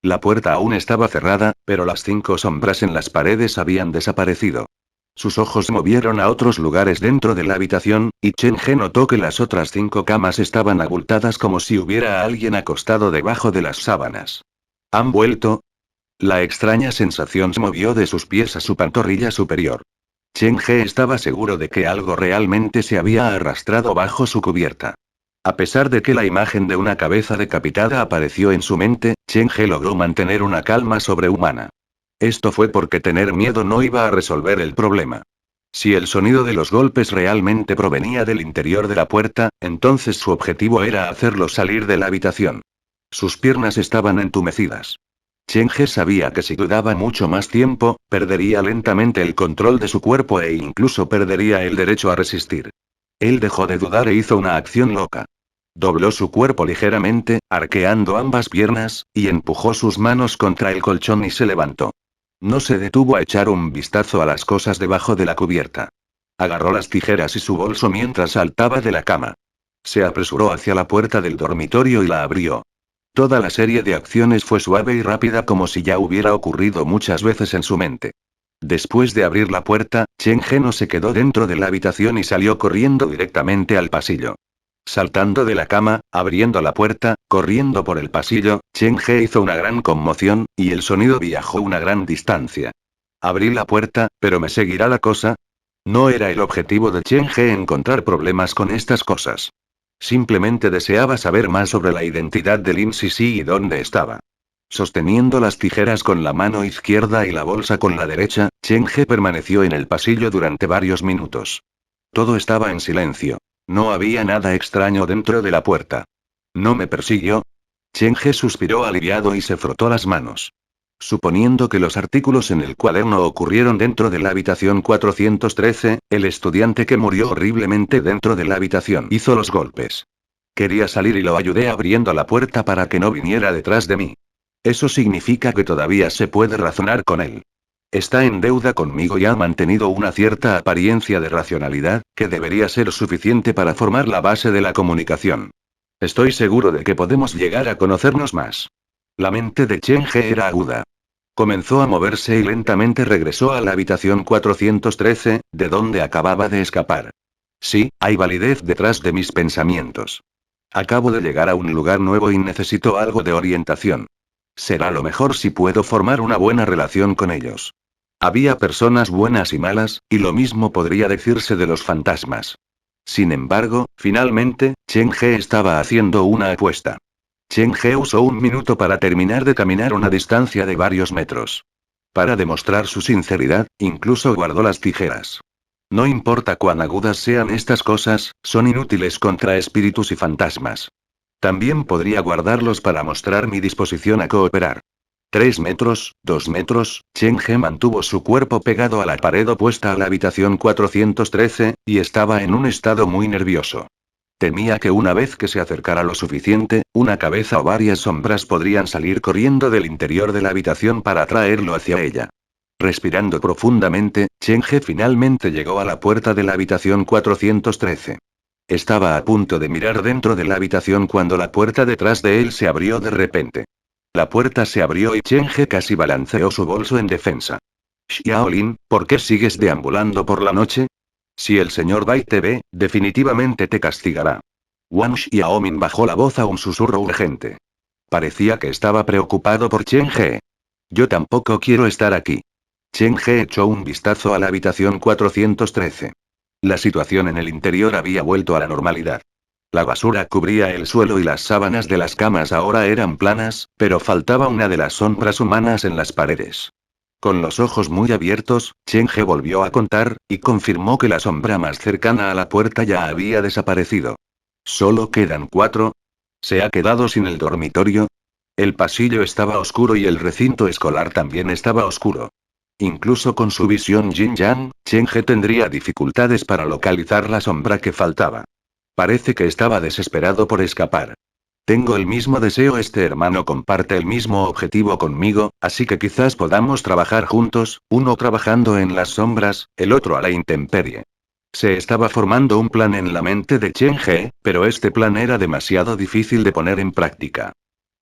[SPEAKER 1] La puerta aún estaba cerrada, pero las 5 sombras en las paredes habían desaparecido. Sus ojos se movieron a otros lugares dentro de la habitación, y Chen He notó que las otras 5 camas estaban abultadas como si hubiera alguien acostado debajo de las sábanas. ¿Han vuelto? La extraña sensación se movió de sus pies a su pantorrilla superior. Chen He estaba seguro de que algo realmente se había arrastrado bajo su cubierta. A pesar de que la imagen de una cabeza decapitada apareció en su mente, Chen He logró mantener una calma sobrehumana. Esto fue porque tener miedo no iba a resolver el problema. Si el sonido de los golpes realmente provenía del interior de la puerta, entonces su objetivo era hacerlo salir de la habitación. Sus piernas estaban entumecidas. Chen He sabía que si dudaba mucho más tiempo, perdería lentamente el control de su cuerpo e incluso perdería el derecho a resistir. Él dejó de dudar e hizo una acción loca. Dobló su cuerpo ligeramente, arqueando ambas piernas, y empujó sus manos contra el colchón y se levantó. No se detuvo a echar un vistazo a las cosas debajo de la cubierta. Agarró las tijeras y su bolso mientras saltaba de la cama. Se apresuró hacia la puerta del dormitorio y la abrió. Toda la serie de acciones fue suave y rápida como si ya hubiera ocurrido muchas veces en su mente. Después de abrir la puerta, Chen He no se quedó dentro de la habitación y salió corriendo directamente al pasillo. Saltando de la cama, abriendo la puerta, corriendo por el pasillo, Chen He hizo una gran conmoción, y el sonido viajó una gran distancia. Abrí la puerta, pero ¿me seguirá la cosa? No era el objetivo de Chen He encontrar problemas con estas cosas. Simplemente deseaba saber más sobre la identidad de Lin Sisi y dónde estaba. Sosteniendo las tijeras con la mano izquierda y la bolsa con la derecha, Chen He permaneció en el pasillo durante varios minutos. Todo estaba en silencio. No había nada extraño dentro de la puerta. ¿No me persiguió? Chen He suspiró aliviado y se frotó las manos. Suponiendo que los artículos en el cuaderno ocurrieron dentro de la habitación 413, el estudiante que murió horriblemente dentro de la habitación hizo los golpes. Quería salir y lo ayudé abriendo la puerta para que no viniera detrás de mí. Eso significa que todavía se puede razonar con él. Está en deuda conmigo y ha mantenido una cierta apariencia de racionalidad, que debería ser suficiente para formar la base de la comunicación. Estoy seguro de que podemos llegar a conocernos más. La mente de Chen He era aguda. Comenzó a moverse y lentamente regresó a la habitación 413, de donde acababa de escapar. Sí, hay validez detrás de mis pensamientos. Acabo de llegar a un lugar nuevo y necesito algo de orientación. Será lo mejor si puedo formar una buena relación con ellos. Había personas buenas y malas, y lo mismo podría decirse de los fantasmas. Sin embargo, finalmente, Chen He estaba haciendo una apuesta. Chen He usó un minuto para terminar de caminar una distancia de varios metros. Para demostrar su sinceridad, incluso guardó las tijeras. No importa cuán agudas sean estas cosas, son inútiles contra espíritus y fantasmas. También podría guardarlos para mostrar mi disposición a cooperar. 3 metros, 2 metros, Chen He mantuvo su cuerpo pegado a la pared opuesta a la habitación 413, y estaba en un estado muy nervioso. Temía que una vez que se acercara lo suficiente, una cabeza o varias sombras podrían salir corriendo del interior de la habitación para atraerlo hacia ella. Respirando profundamente, Chen He finalmente llegó a la puerta de la habitación 413. Estaba a punto de mirar dentro de la habitación cuando la puerta detrás de él se abrió de repente. La puerta se abrió y Chen He casi balanceó su bolso en defensa. Xiaolin, ¿por qué sigues deambulando por la noche? Si el señor Bai te ve, definitivamente te castigará. Wang Xiaomin bajó la voz a un susurro urgente. Parecía que estaba preocupado por Chen He. Yo tampoco quiero estar aquí. Chen He echó un vistazo a la habitación 413. La situación en el interior había vuelto a la normalidad. La basura cubría el suelo y las sábanas de las camas ahora eran planas, pero faltaba una de las sombras humanas en las paredes. Con los ojos muy abiertos, Chen He volvió a contar, y confirmó que la sombra más cercana a la puerta ya había desaparecido. ¿Solo quedan 4? ¿Se ha quedado sin el dormitorio? El pasillo estaba oscuro y el recinto escolar también estaba oscuro. Incluso con su visión Yin-Yang, Chen He tendría dificultades para localizar la sombra que faltaba. Parece que estaba desesperado por escapar. Tengo el mismo deseo, este hermano comparte el mismo objetivo conmigo, así que quizás podamos trabajar juntos, uno trabajando en las sombras, el otro a la intemperie. Se estaba formando un plan en la mente de Chen He, pero este plan era demasiado difícil de poner en práctica.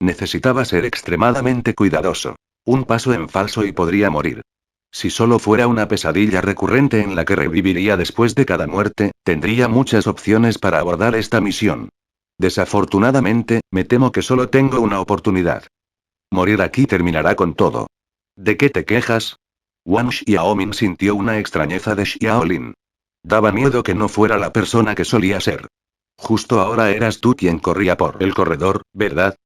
[SPEAKER 1] Necesitaba ser extremadamente cuidadoso. Un paso en falso y podría morir. Si solo fuera una pesadilla recurrente en la que reviviría después de cada muerte, tendría muchas opciones para abordar esta misión. Desafortunadamente, me temo que solo tengo una oportunidad. Morir aquí terminará con todo. ¿De qué te quejas? Wang Xiaomin sintió una extrañeza de Xiaolin. Daba miedo que no fuera la persona que solía ser. Justo ahora eras tú quien corría por el corredor, ¿verdad?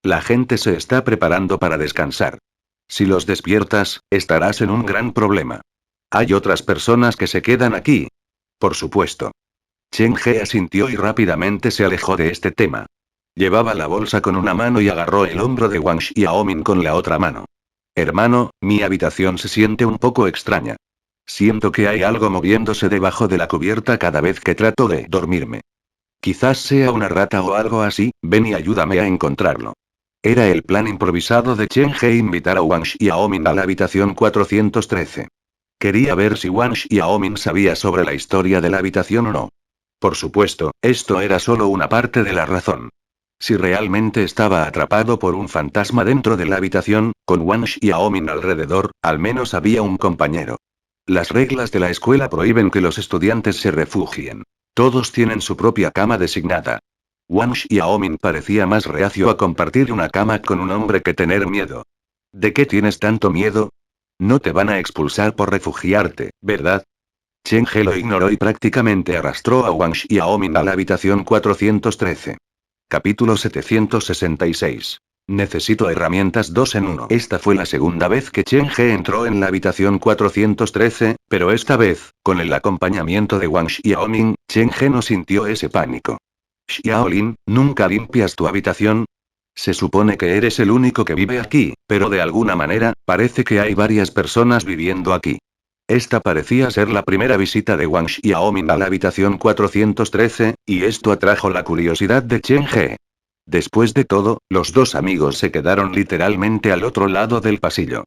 [SPEAKER 1] La gente se está preparando para descansar. Si los despiertas, estarás en un gran problema. Hay otras personas que se quedan aquí. Por supuesto. Chen He asintió y rápidamente se alejó de este tema. Llevaba la bolsa con una mano y agarró el hombro de Wang Xiaomin con la otra mano. Hermano, mi habitación se siente un poco extraña. Siento que hay algo moviéndose debajo de la cubierta cada vez que trato de dormirme. Quizás sea una rata o algo así, ven y ayúdame a encontrarlo. Era el plan improvisado de Chen He invitar a Wang Xiaomin a la habitación 413. Quería ver si Wang Xiaomin sabía sobre la historia de la habitación o no. Por supuesto, esto era solo una parte de la razón. Si realmente estaba atrapado por un fantasma dentro de la habitación, con Wang Xiaomin alrededor, al menos había un compañero. Las reglas de la escuela prohíben que los estudiantes se refugien. Todos tienen su propia cama designada. Wang Xiaomin parecía más reacio a compartir una cama con un hombre que tener miedo. ¿De qué tienes tanto miedo? No te van a expulsar por refugiarte, ¿verdad? Chen He lo ignoró y prácticamente arrastró a Wang Xiaomin a la habitación 413. Capítulo 766. Necesito herramientas 2 en 1. Esta fue la segunda vez que Chen He entró en la habitación 413, pero esta vez, con el acompañamiento de Wang Xiaomin, Chen He no sintió ese pánico. Xiaolin, ¿nunca limpias tu habitación? Se supone que eres el único que vive aquí, pero de alguna manera, parece que hay varias personas viviendo aquí. Esta parecía ser la primera visita de Wang Xiaomin a la habitación 413, y esto atrajo la curiosidad de Chen He. Después de todo, los dos amigos se quedaron literalmente al otro lado del pasillo.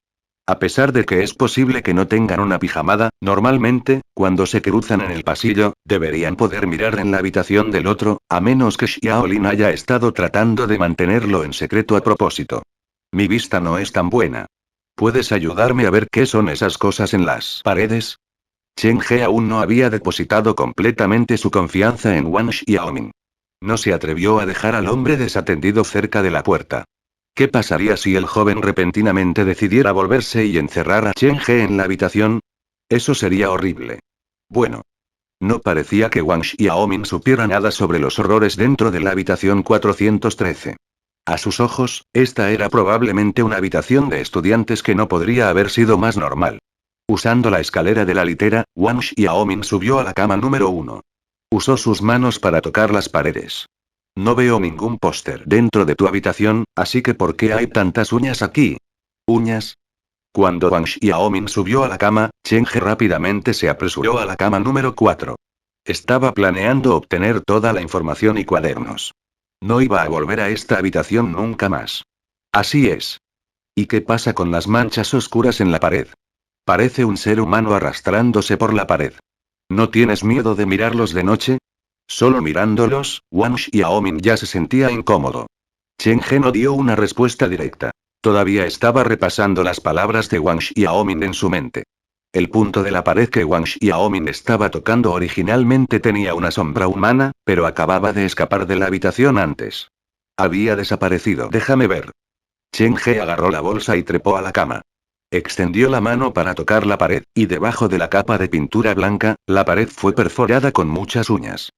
[SPEAKER 1] A pesar de que es posible que no tengan una pijamada, normalmente, cuando se cruzan en el pasillo, deberían poder mirar en la habitación del otro, a menos que Xiaolin haya estado tratando de mantenerlo en secreto a propósito. Mi vista no es tan buena. ¿Puedes ayudarme a ver qué son esas cosas en las paredes? Chen He aún no había depositado completamente su confianza en Wang Xiaomin. No se atrevió a dejar al hombre desatendido cerca de la puerta. ¿Qué pasaría si el joven repentinamente decidiera volverse y encerrar a Chen He en la habitación? Eso sería horrible. Bueno. No parecía que Wang Xiaomin supiera nada sobre los horrores dentro de la habitación 413. A sus ojos, esta era probablemente una habitación de estudiantes que no podría haber sido más normal. Usando la escalera de la litera, Wang Xiaomin subió a la cama número 1. Usó sus manos para tocar las paredes. No veo ningún póster dentro de tu habitación, así que ¿por qué hay tantas uñas aquí? ¿Uñas? Cuando Wang Xiaomin subió a la cama, Cheng He rápidamente se apresuró a la cama número 4. Estaba planeando obtener toda la información y cuadernos. No iba a volver a esta habitación nunca más. Así es. ¿Y qué pasa con las manchas oscuras en la pared? Parece un ser humano arrastrándose por la pared. ¿No tienes miedo de mirarlos de noche? Solo mirándolos, Wang Xiaomin ya se sentía incómodo. Cheng He no dio una respuesta directa. Todavía estaba repasando las palabras de Wang Xiaomin en su mente. El punto de la pared que Wang Xiaomin estaba tocando originalmente tenía una sombra humana, pero acababa de escapar de la habitación antes. Había desaparecido. Déjame ver. Cheng He agarró la bolsa y trepó a la cama. Extendió la mano para tocar la pared, y debajo de la capa de pintura blanca, la pared fue perforada con muchas uñas.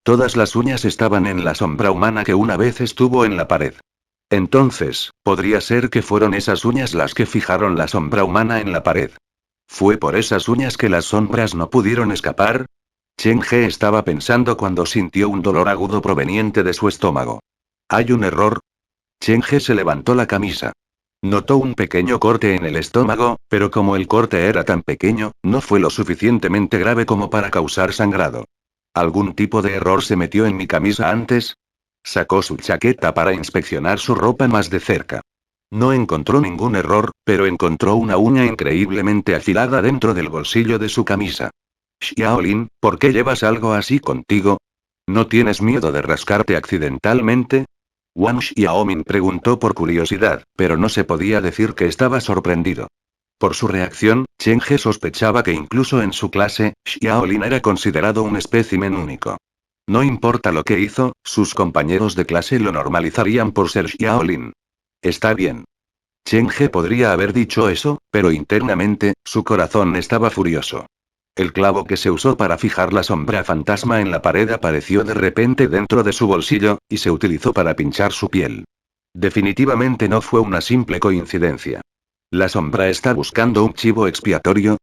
[SPEAKER 1] Todas las uñas estaban en la sombra humana que una vez estuvo en la pared. Entonces, ¿podría ser que fueron esas uñas las que fijaron la sombra humana en la pared? ¿Fue por esas uñas que las sombras no pudieron escapar? Cheng He estaba pensando cuando sintió un dolor agudo proveniente de su estómago. ¿Hay un error? Cheng He se levantó la camisa. Notó un pequeño corte en el estómago, pero como el corte era tan pequeño, no fue lo suficientemente grave como para causar sangrado. ¿Algún tipo de error se metió en mi camisa antes? Sacó su chaqueta para inspeccionar su ropa más de cerca. No encontró ningún error, pero encontró una uña increíblemente afilada dentro del bolsillo de su camisa. Xiaolin, ¿por qué llevas algo así contigo? ¿No tienes miedo de rascarte accidentalmente? Wang Xiaomin preguntó por curiosidad, pero no se podía decir que estaba sorprendido. Por su reacción, Cheng He sospechaba que incluso en su clase, Xiaolin era considerado un espécimen único. No importa lo que hizo, sus compañeros de clase lo normalizarían por ser Xiaolin. Está bien. Cheng He podría haber dicho eso, pero internamente, su corazón estaba furioso. El clavo que se usó para fijar la sombra fantasma en la pared apareció de repente dentro de su bolsillo, y se utilizó para pinchar su piel. Definitivamente no fue una simple coincidencia. ¿La sombra está buscando un chivo expiatorio?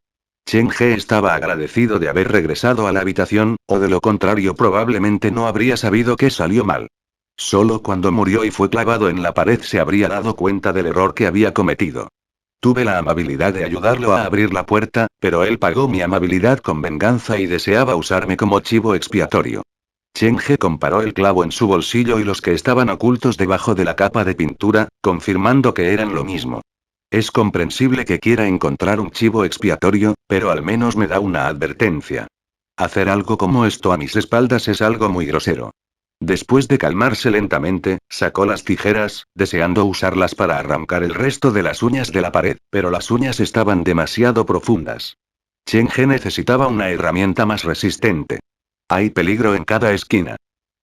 [SPEAKER 1] Cheng He estaba agradecido de haber regresado a la habitación, o de lo contrario probablemente no habría sabido qué salió mal. Solo cuando murió y fue clavado en la pared se habría dado cuenta del error que había cometido. Tuve la amabilidad de ayudarlo a abrir la puerta, pero él pagó mi amabilidad con venganza y deseaba usarme como chivo expiatorio. Cheng He comparó el clavo en su bolsillo y los que estaban ocultos debajo de la capa de pintura, confirmando que eran lo mismo. Es comprensible que quiera encontrar un chivo expiatorio, pero al menos me da una advertencia. Hacer algo como esto a mis espaldas es algo muy grosero. Después de calmarse lentamente, sacó las tijeras, deseando usarlas para arrancar el resto de las uñas de la pared, pero las uñas estaban demasiado profundas. Cheng He necesitaba una herramienta más resistente. Hay peligro en cada esquina.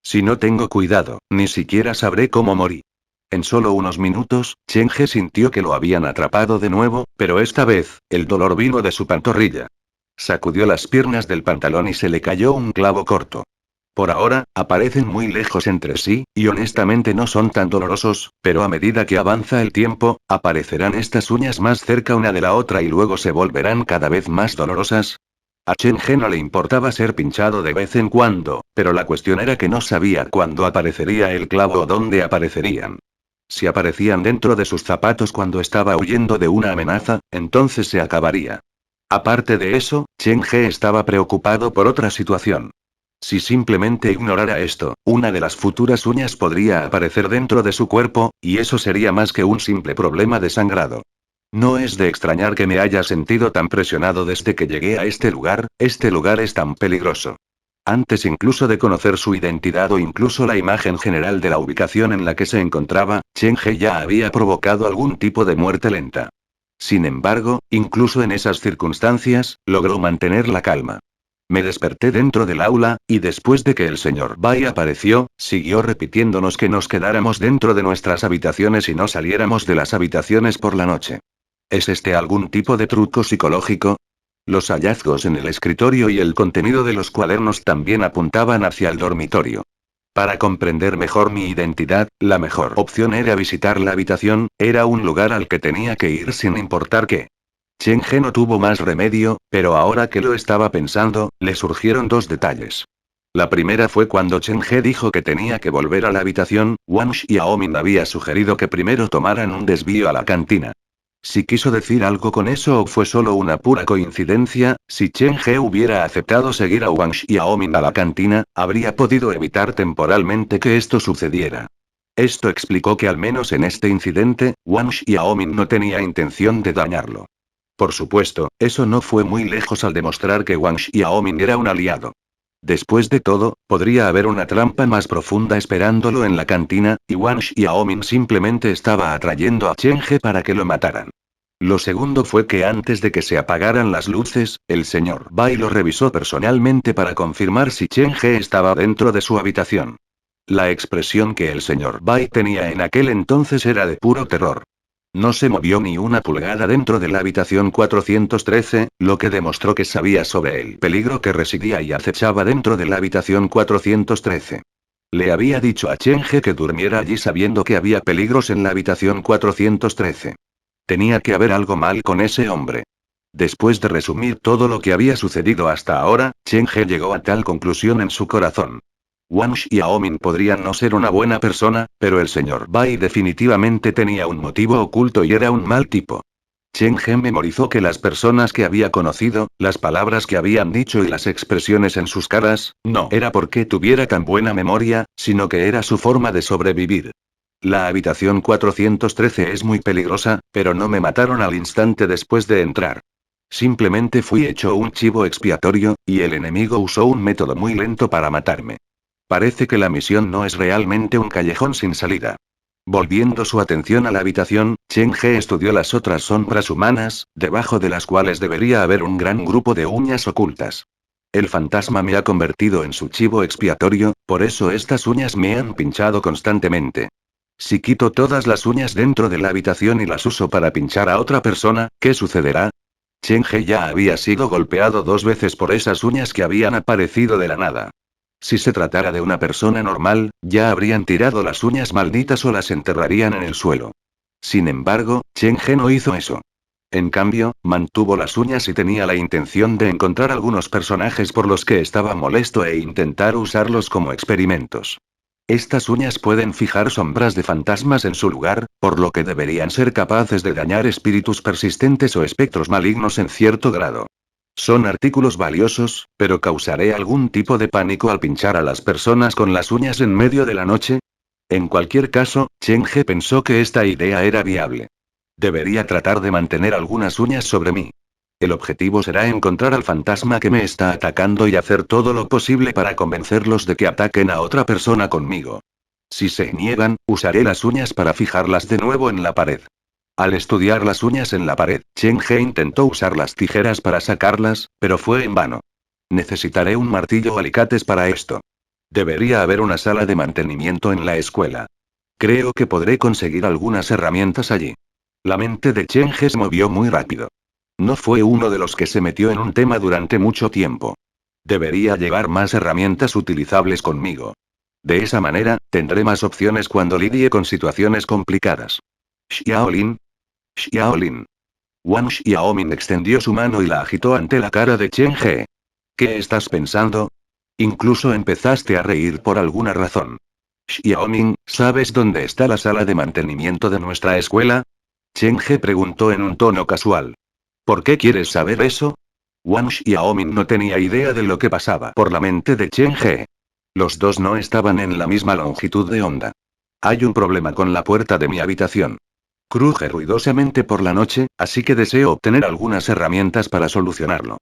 [SPEAKER 1] Si no tengo cuidado, ni siquiera sabré cómo morí. En solo unos minutos, Cheng He sintió que lo habían atrapado de nuevo, pero esta vez, el dolor vino de su pantorrilla. Sacudió las piernas del pantalón y se le cayó un clavo corto. Por ahora, aparecen muy lejos entre sí, y honestamente no son tan dolorosos, pero a medida que avanza el tiempo, aparecerán estas uñas más cerca una de la otra y luego se volverán cada vez más dolorosas. A Cheng He no le importaba ser pinchado de vez en cuando, pero la cuestión era que no sabía cuándo aparecería el clavo o dónde aparecerían. Si aparecían dentro de sus zapatos cuando estaba huyendo de una amenaza, entonces se acabaría. Aparte de eso, Cheng He estaba preocupado por otra situación. Si simplemente ignorara esto, una de las futuras uñas podría aparecer dentro de su cuerpo, y eso sería más que un simple problema de sangrado. No es de extrañar que me haya sentido tan presionado desde que llegué a este lugar es tan peligroso. Antes incluso de conocer su identidad o incluso la imagen general de la ubicación en la que se encontraba, Cheng He ya había provocado algún tipo de muerte lenta. Sin embargo, incluso en esas circunstancias, logró mantener la calma. Me desperté dentro del aula, y después de que el señor Bai apareció, siguió repitiéndonos que nos quedáramos dentro de nuestras habitaciones y no saliéramos de las habitaciones por la noche. ¿Es este algún tipo de truco psicológico? Los hallazgos en el escritorio y el contenido de los cuadernos también apuntaban hacia el dormitorio. Para comprender mejor mi identidad, la mejor opción era visitar la habitación, era un lugar al que tenía que ir sin importar qué. Cheng-he no tuvo más remedio, pero ahora que lo estaba pensando, le surgieron dos detalles. La primera fue cuando Cheng-he dijo que tenía que volver a la habitación, Wang Xiaomin había sugerido que primero tomaran un desvío a la cantina. Si quiso decir algo con eso o fue solo una pura coincidencia, si Cheng-he hubiera aceptado seguir a Wang Xiaomin a la cantina, habría podido evitar temporalmente que esto sucediera. Esto explicó que al menos en este incidente, Wang Xiaomin no tenía intención de dañarlo. Por supuesto, eso no fue muy lejos al demostrar que Wang Xiaomin era un aliado. Después de todo, podría haber una trampa más profunda esperándolo en la cantina, y Wang Xiaomin simplemente estaba atrayendo a Cheng-he para que lo mataran. Lo segundo fue que antes de que se apagaran las luces, el señor Bai lo revisó personalmente para confirmar si Cheng-he estaba dentro de su habitación. La expresión que el señor Bai tenía en aquel entonces era de puro terror. No se movió ni una pulgada dentro de la habitación 413, lo que demostró que sabía sobre el peligro que residía y acechaba dentro de la habitación 413. Le había dicho a Cheng-he que durmiera allí sabiendo que había peligros en la habitación 413. Tenía que haber algo mal con ese hombre. Después de resumir todo lo que había sucedido hasta ahora, Cheng-he llegó a tal conclusión en su corazón. Wang Xiaomin podría no ser una buena persona, pero el señor Bai definitivamente tenía un motivo oculto y era un mal tipo. Cheng-he memorizó que las personas que había conocido, las palabras que habían dicho y las expresiones en sus caras, no era porque tuviera tan buena memoria, sino que era su forma de sobrevivir. La habitación 413 es muy peligrosa, pero no me mataron al instante después de entrar. Simplemente fui hecho un chivo expiatorio, y el enemigo usó un método muy lento para matarme. Parece que la misión no es realmente un callejón sin salida. Volviendo su atención a la habitación, Cheng-he estudió las otras sombras humanas, debajo de las cuales debería haber un gran grupo de uñas ocultas. El fantasma me ha convertido en su chivo expiatorio, por eso estas uñas me han pinchado constantemente. Si quito todas las uñas dentro de la habitación y las uso para pinchar a otra persona, ¿qué sucederá? Cheng-he ya había sido golpeado 2 veces por esas uñas que habían aparecido de la nada. Si se tratara de una persona normal, ya habrían tirado las uñas malditas o las enterrarían en el suelo. Sin embargo, Cheng-he no hizo eso. En cambio, mantuvo las uñas y tenía la intención de encontrar algunos personajes por los que estaba molesto e intentar usarlos como experimentos. Estas uñas pueden fijar sombras de fantasmas en su lugar, por lo que deberían ser capaces de dañar espíritus persistentes o espectros malignos en cierto grado. Son artículos valiosos, pero ¿causaré algún tipo de pánico al pinchar a las personas con las uñas en medio de la noche? En cualquier caso, Cheng-he pensó que esta idea era viable. Debería tratar de mantener algunas uñas sobre mí. El objetivo será encontrar al fantasma que me está atacando y hacer todo lo posible para convencerlos de que ataquen a otra persona conmigo. Si se niegan, usaré las uñas para fijarlas de nuevo en la pared. Al estudiar las uñas en la pared, Cheng-he intentó usar las tijeras para sacarlas, pero fue en vano. Necesitaré un martillo o alicates para esto. Debería haber una sala de mantenimiento en la escuela. Creo que podré conseguir algunas herramientas allí. La mente de Cheng-he se movió muy rápido. No fue uno de los que se metió en un tema durante mucho tiempo. Debería llevar más herramientas utilizables conmigo. De esa manera, tendré más opciones cuando lidie con situaciones complicadas. Xiaolin. Xiaolin. Wang Xiaomin extendió su mano y la agitó ante la cara de Cheng-he. ¿Qué estás pensando? Incluso empezaste a reír por alguna razón. Xiaomin, ¿sabes dónde está la sala de mantenimiento de nuestra escuela? Cheng-he preguntó en un tono casual. ¿Por qué quieres saber eso? Wang Xiaomin no tenía idea de lo que pasaba por la mente de Cheng-he. Los dos no estaban en la misma longitud de onda. Hay un problema con la puerta de mi habitación. Cruje ruidosamente por la noche, así que deseo obtener algunas herramientas para solucionarlo.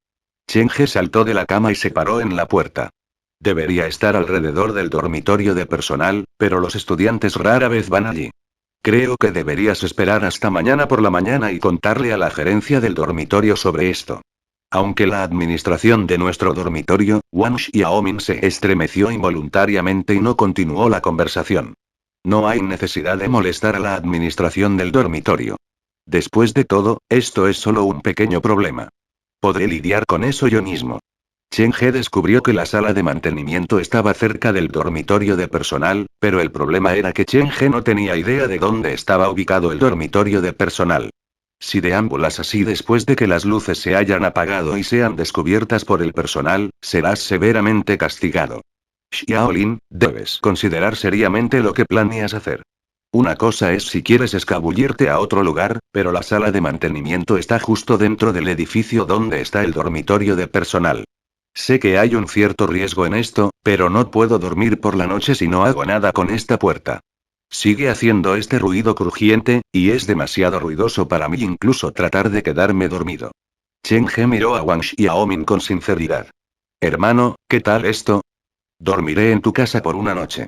[SPEAKER 1] Cheng-he saltó de la cama y se paró en la puerta. Debería estar alrededor del dormitorio de personal, pero los estudiantes rara vez van allí. Creo que deberías esperar hasta mañana por la mañana y contarle a la gerencia del dormitorio sobre esto. Aunque la administración de nuestro dormitorio, Wang Xiaomin se estremeció involuntariamente y no continuó la conversación. No hay necesidad de molestar a la administración del dormitorio. Después de todo, esto es solo un pequeño problema. Podré lidiar con eso yo mismo. Chen He descubrió que la sala de mantenimiento estaba cerca del dormitorio de personal, pero el problema era que Chen He no tenía idea de dónde estaba ubicado el dormitorio de personal. Si deambulas así después de que las luces se hayan apagado y sean descubiertas por el personal, serás severamente castigado. Xiaolin, debes considerar seriamente lo que planeas hacer. Una cosa es si quieres escabullirte a otro lugar, pero la sala de mantenimiento está justo dentro del edificio donde está el dormitorio de personal. Sé que hay un cierto riesgo en esto, pero no puedo dormir por la noche si no hago nada con esta puerta. Sigue haciendo este ruido crujiente, y es demasiado ruidoso para mí incluso tratar de quedarme dormido. Chen He miró a Wang Xiaomin con sinceridad. Hermano, ¿qué tal esto? Dormiré en tu casa por una noche.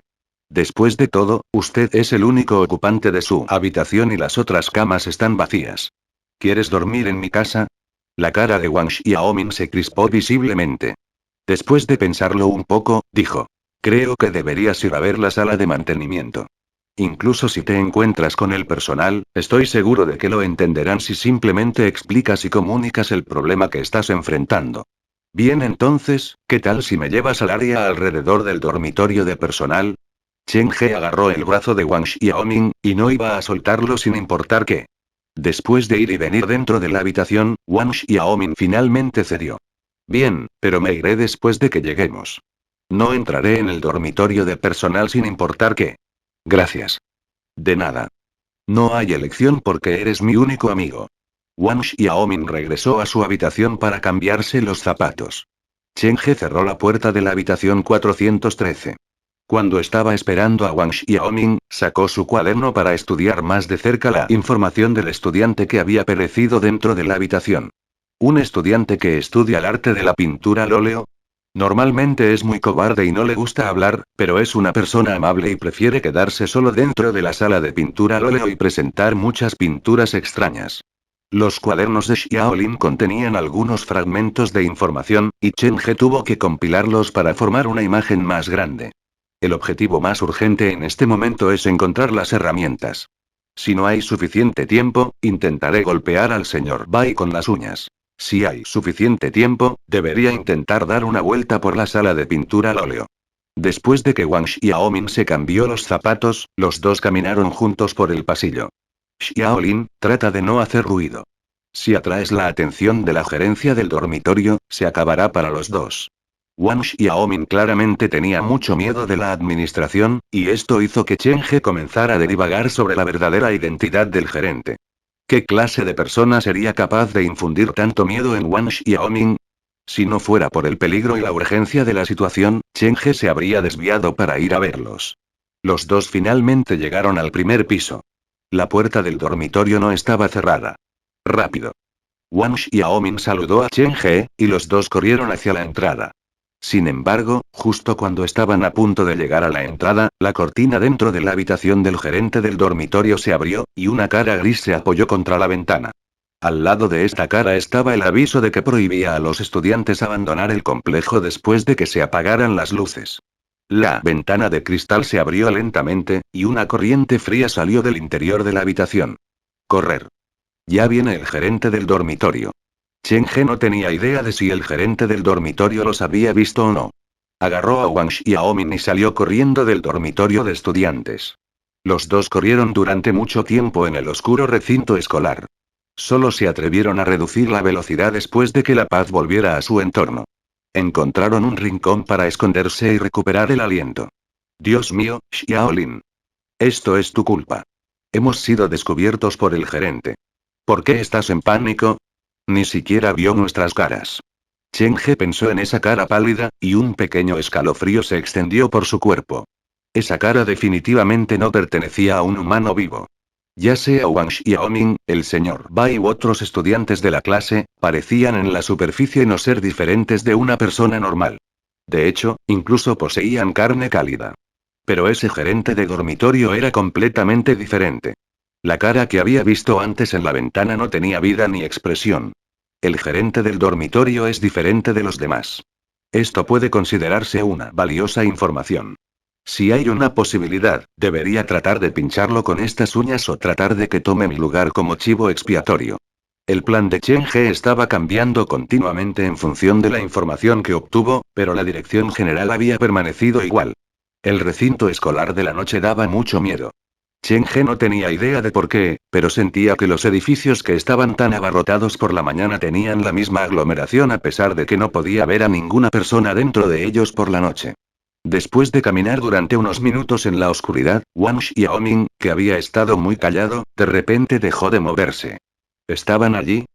[SPEAKER 1] Después de todo, usted es el único ocupante de su habitación y las otras camas están vacías. ¿Quieres dormir en mi casa? La cara de Wang Xiaomin se crispó visiblemente. Después de pensarlo un poco, dijo. Creo que deberías ir a ver la sala de mantenimiento. Incluso si te encuentras con el personal, estoy seguro de que lo entenderán si simplemente explicas y comunicas el problema que estás enfrentando. Bien entonces, ¿qué tal si me llevas al área alrededor del dormitorio de personal? Chen He agarró el brazo de Wang Xiaomin, y no iba a soltarlo sin importar qué. Después de ir y venir dentro de la habitación, Wang Xiaomin finalmente cedió. Bien, pero me iré después de que lleguemos. No entraré en el dormitorio de personal sin importar qué. Gracias. De nada. No hay elección porque eres mi único amigo. Wang Xiaomin regresó a su habitación para cambiarse los zapatos. Chen He cerró la puerta de la habitación 413. Cuando estaba esperando a Wang Xiaomin, sacó su cuaderno para estudiar más de cerca la información del estudiante que había perecido dentro de la habitación. ¿Un estudiante que estudia el arte de la pintura al óleo? Normalmente es muy cobarde y no le gusta hablar, pero es una persona amable y prefiere quedarse solo dentro de la sala de pintura al óleo y presentar muchas pinturas extrañas. Los cuadernos de Xiaolin contenían algunos fragmentos de información, y Chen He tuvo que compilarlos para formar una imagen más grande. El objetivo más urgente en este momento es encontrar las herramientas. Si no hay suficiente tiempo, intentaré golpear al señor Bai con las uñas. Si hay suficiente tiempo, debería intentar dar una vuelta por la sala de pintura al óleo. Después de que Wang Xiaomin se cambió los zapatos, los dos caminaron juntos por el pasillo. Xiaolin, trata de no hacer ruido. Si atraes la atención de la gerencia del dormitorio, se acabará para los dos. Wang Xiaomin claramente tenía mucho miedo de la administración, y esto hizo que Chen He comenzara a divagar sobre la verdadera identidad del gerente. ¿Qué clase de persona sería capaz de infundir tanto miedo en Wang Xiaomin? Si no fuera por el peligro y la urgencia de la situación, Chen He se habría desviado para ir a verlos. Los dos finalmente llegaron al primer piso. La puerta del dormitorio no estaba cerrada. Rápido. Wang Xiaomin saludó a Chen He, y los dos corrieron hacia la entrada. Sin embargo, justo cuando estaban a punto de llegar a la entrada, la cortina dentro de la habitación del gerente del dormitorio se abrió, y una cara gris se apoyó contra la ventana. Al lado de esta cara estaba el aviso de que prohibía a los estudiantes abandonar el complejo después de que se apagaran las luces. La ventana de cristal se abrió lentamente, y una corriente fría salió del interior de la habitación. Correr. Ya viene el gerente del dormitorio. Chen He no tenía idea de si el gerente del dormitorio los había visto o no. Agarró a Wang Xiaomin y salió corriendo del dormitorio de estudiantes. Los dos corrieron durante mucho tiempo en el oscuro recinto escolar. Solo se atrevieron a reducir la velocidad después de que la paz volviera a su entorno. Encontraron un rincón para esconderse y recuperar el aliento. Dios mío, Xiaolin. Esto es tu culpa. Hemos sido descubiertos por el gerente. ¿Por qué estás en pánico? Ni siquiera vio nuestras caras. Chen He pensó en esa cara pálida, y un pequeño escalofrío se extendió por su cuerpo. Esa cara definitivamente no pertenecía a un humano vivo. Ya sea Wang Xiaomin, el señor Bai u otros estudiantes de la clase, parecían en la superficie no ser diferentes de una persona normal. De hecho, incluso poseían carne cálida. Pero ese gerente de dormitorio era completamente diferente. La cara que había visto antes en la ventana no tenía vida ni expresión. El gerente del dormitorio es diferente de los demás. Esto puede considerarse una valiosa información. Si hay una posibilidad, debería tratar de pincharlo con estas uñas o tratar de que tome mi lugar como chivo expiatorio. El plan de Chen He estaba cambiando continuamente en función de la información que obtuvo, pero la dirección general había permanecido igual. El recinto escolar de la noche daba mucho miedo. Chen He no tenía idea de por qué, pero sentía que los edificios que estaban tan abarrotados por la mañana tenían la misma aglomeración a pesar de que no podía ver a ninguna persona dentro de ellos por la noche. Después de caminar durante unos minutos en la oscuridad, Wang Xiaoming, que había estado muy callado, de repente dejó de moverse. ¿Estaban allí?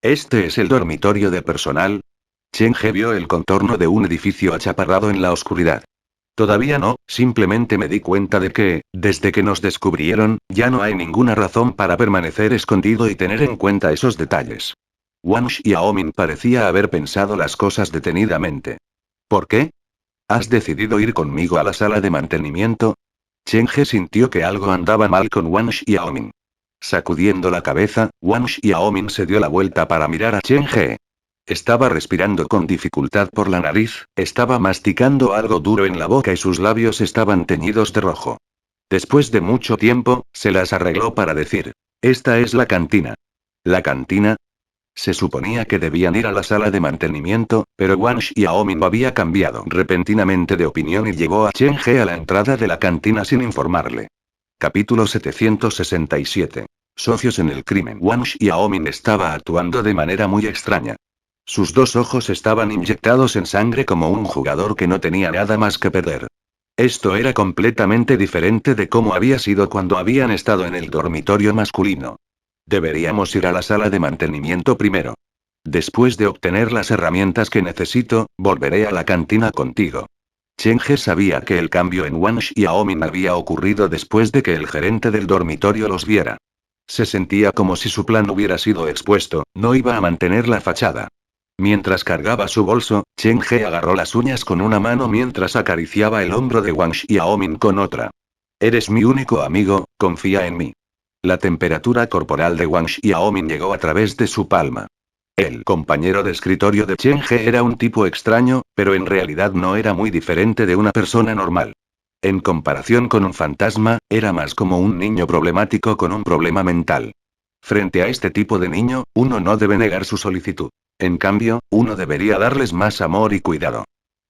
[SPEAKER 1] ¿Este es el dormitorio de personal? Chen He vio el contorno de un edificio achaparrado en la oscuridad. Todavía no, simplemente me di cuenta de que, desde que nos descubrieron, ya no hay ninguna razón para permanecer escondido y tener en cuenta esos detalles. Wang Xiaoming parecía haber pensado las cosas detenidamente. ¿Por qué? ¿Has decidido ir conmigo a la sala de mantenimiento? Chen He sintió que algo andaba mal con Wang Xiaoming. Sacudiendo la cabeza, Wang Xiaoming se dio la vuelta para mirar a Chen He. Estaba respirando con dificultad por la nariz, estaba masticando algo duro en la boca y sus labios estaban teñidos de rojo. Después de mucho tiempo, se las arregló para decir: esta es la cantina. ¿La cantina? Se suponía que debían ir a la sala de mantenimiento, pero Wang Xiaoming había cambiado repentinamente de opinión y llevó a Chen He a la entrada de la cantina sin informarle. Capítulo 767. Socios en el crimen. Wang Xiaoming estaba actuando de manera muy extraña. Sus dos ojos estaban inyectados en sangre como un jugador que no tenía nada más que perder. Esto era completamente diferente de cómo había sido cuando habían estado en el dormitorio masculino. Deberíamos ir a la sala de mantenimiento primero. Después de obtener las herramientas que necesito, volveré a la cantina contigo. Chen He sabía que el cambio en Wang Xiaoming había ocurrido después de que el gerente del dormitorio los viera. Se sentía como si su plan hubiera sido expuesto, no iba a mantener la fachada. Mientras cargaba su bolso, Chen He agarró las uñas con una mano mientras acariciaba el hombro de Wang Xiaoming con otra. Eres mi único amigo, confía en mí. La temperatura corporal de Wang Xiaoming llegó a través de su palma. El compañero de escritorio de Chen He era un tipo extraño, pero en realidad no era muy diferente de una persona normal. En comparación con un fantasma, era más como un niño problemático con un problema mental. Frente a este tipo de niño, uno no debe negar su solicitud. En cambio, uno debería darles más amor y cuidado.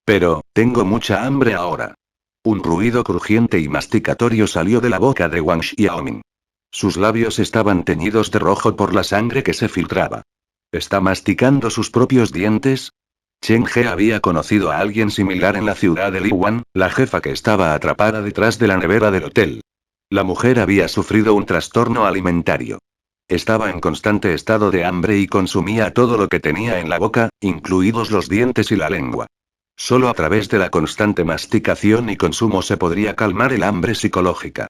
[SPEAKER 1] Pero, tengo mucha hambre ahora. Un ruido crujiente y masticatorio salió de la boca de Wang Xiaoming. Sus labios estaban teñidos de rojo por la sangre que se filtraba. ¿Está masticando sus propios dientes? Chen He había conocido a alguien similar en la ciudad de Liwan, la jefa que estaba atrapada detrás de la nevera del hotel. La mujer había sufrido un trastorno alimentario. Estaba en constante estado de hambre y consumía todo lo que tenía en la boca, incluidos los dientes y la lengua. Solo a través de la constante masticación y consumo se podría calmar el hambre psicológica.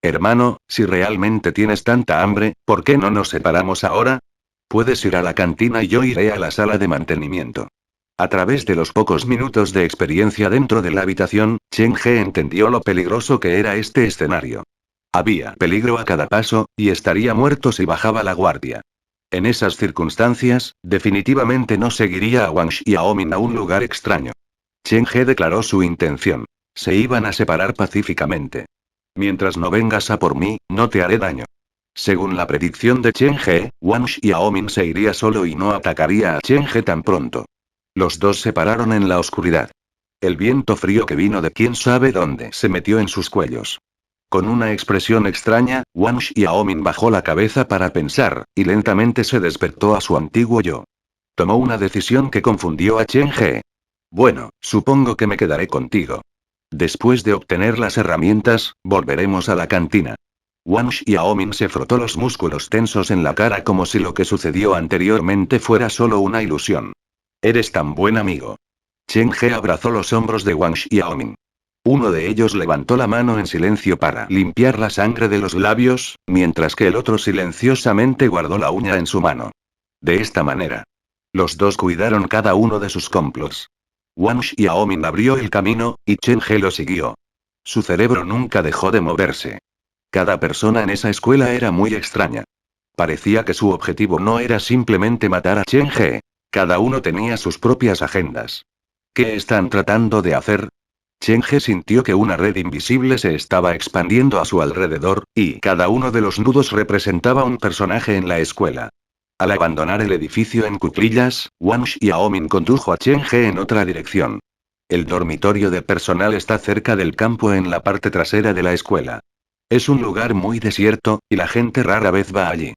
[SPEAKER 1] Hermano, si realmente tienes tanta hambre, ¿por qué no nos separamos ahora? Puedes ir a la cantina y yo iré a la sala de mantenimiento. A través de los pocos minutos de experiencia dentro de la habitación, Chen He entendió lo peligroso que era este escenario. Había peligro a cada paso, y estaría muerto si bajaba la guardia. En esas circunstancias, definitivamente no seguiría a Wang Xiaoming a un lugar extraño. Chen He declaró su intención. Se iban a separar pacíficamente. Mientras no vengas a por mí, no te haré daño. Según la predicción de Chen He, Wang Xiaoming se iría solo y no atacaría a Chen He tan pronto. Los dos se pararon en la oscuridad. El viento frío que vino de quién sabe dónde se metió en sus cuellos. Con una expresión extraña, Wang Xiaoming bajó la cabeza para pensar, y lentamente se despertó a su antiguo yo. Tomó una decisión que confundió a Chen He. Bueno, supongo que me quedaré contigo. Después de obtener las herramientas, volveremos a la cantina. Wang Xiaoming se frotó los músculos tensos en la cara como si lo que sucedió anteriormente fuera solo una ilusión. Eres tan buen amigo. Chen He abrazó los hombros de Wang Xiaoming. Uno de ellos levantó la mano en silencio para limpiar la sangre de los labios, mientras que el otro silenciosamente guardó la uña en su mano. De esta manera, los dos cuidaron cada uno de sus complots. Wang Xiaoming abrió el camino, y Chen He lo siguió. Su cerebro nunca dejó de moverse. Cada persona en esa escuela era muy extraña. Parecía que su objetivo no era simplemente matar a Chen He. Cada uno tenía sus propias agendas. ¿Qué están tratando de hacer? Chen He sintió que una red invisible se estaba expandiendo a su alrededor, y cada uno de los nudos representaba un personaje en la escuela. Al abandonar el edificio en cuclillas, Wang Xiaomin condujo a Chen He en otra dirección. El dormitorio de personal está cerca del campo en la parte trasera de la escuela. Es un lugar muy desierto, y la gente rara vez va allí.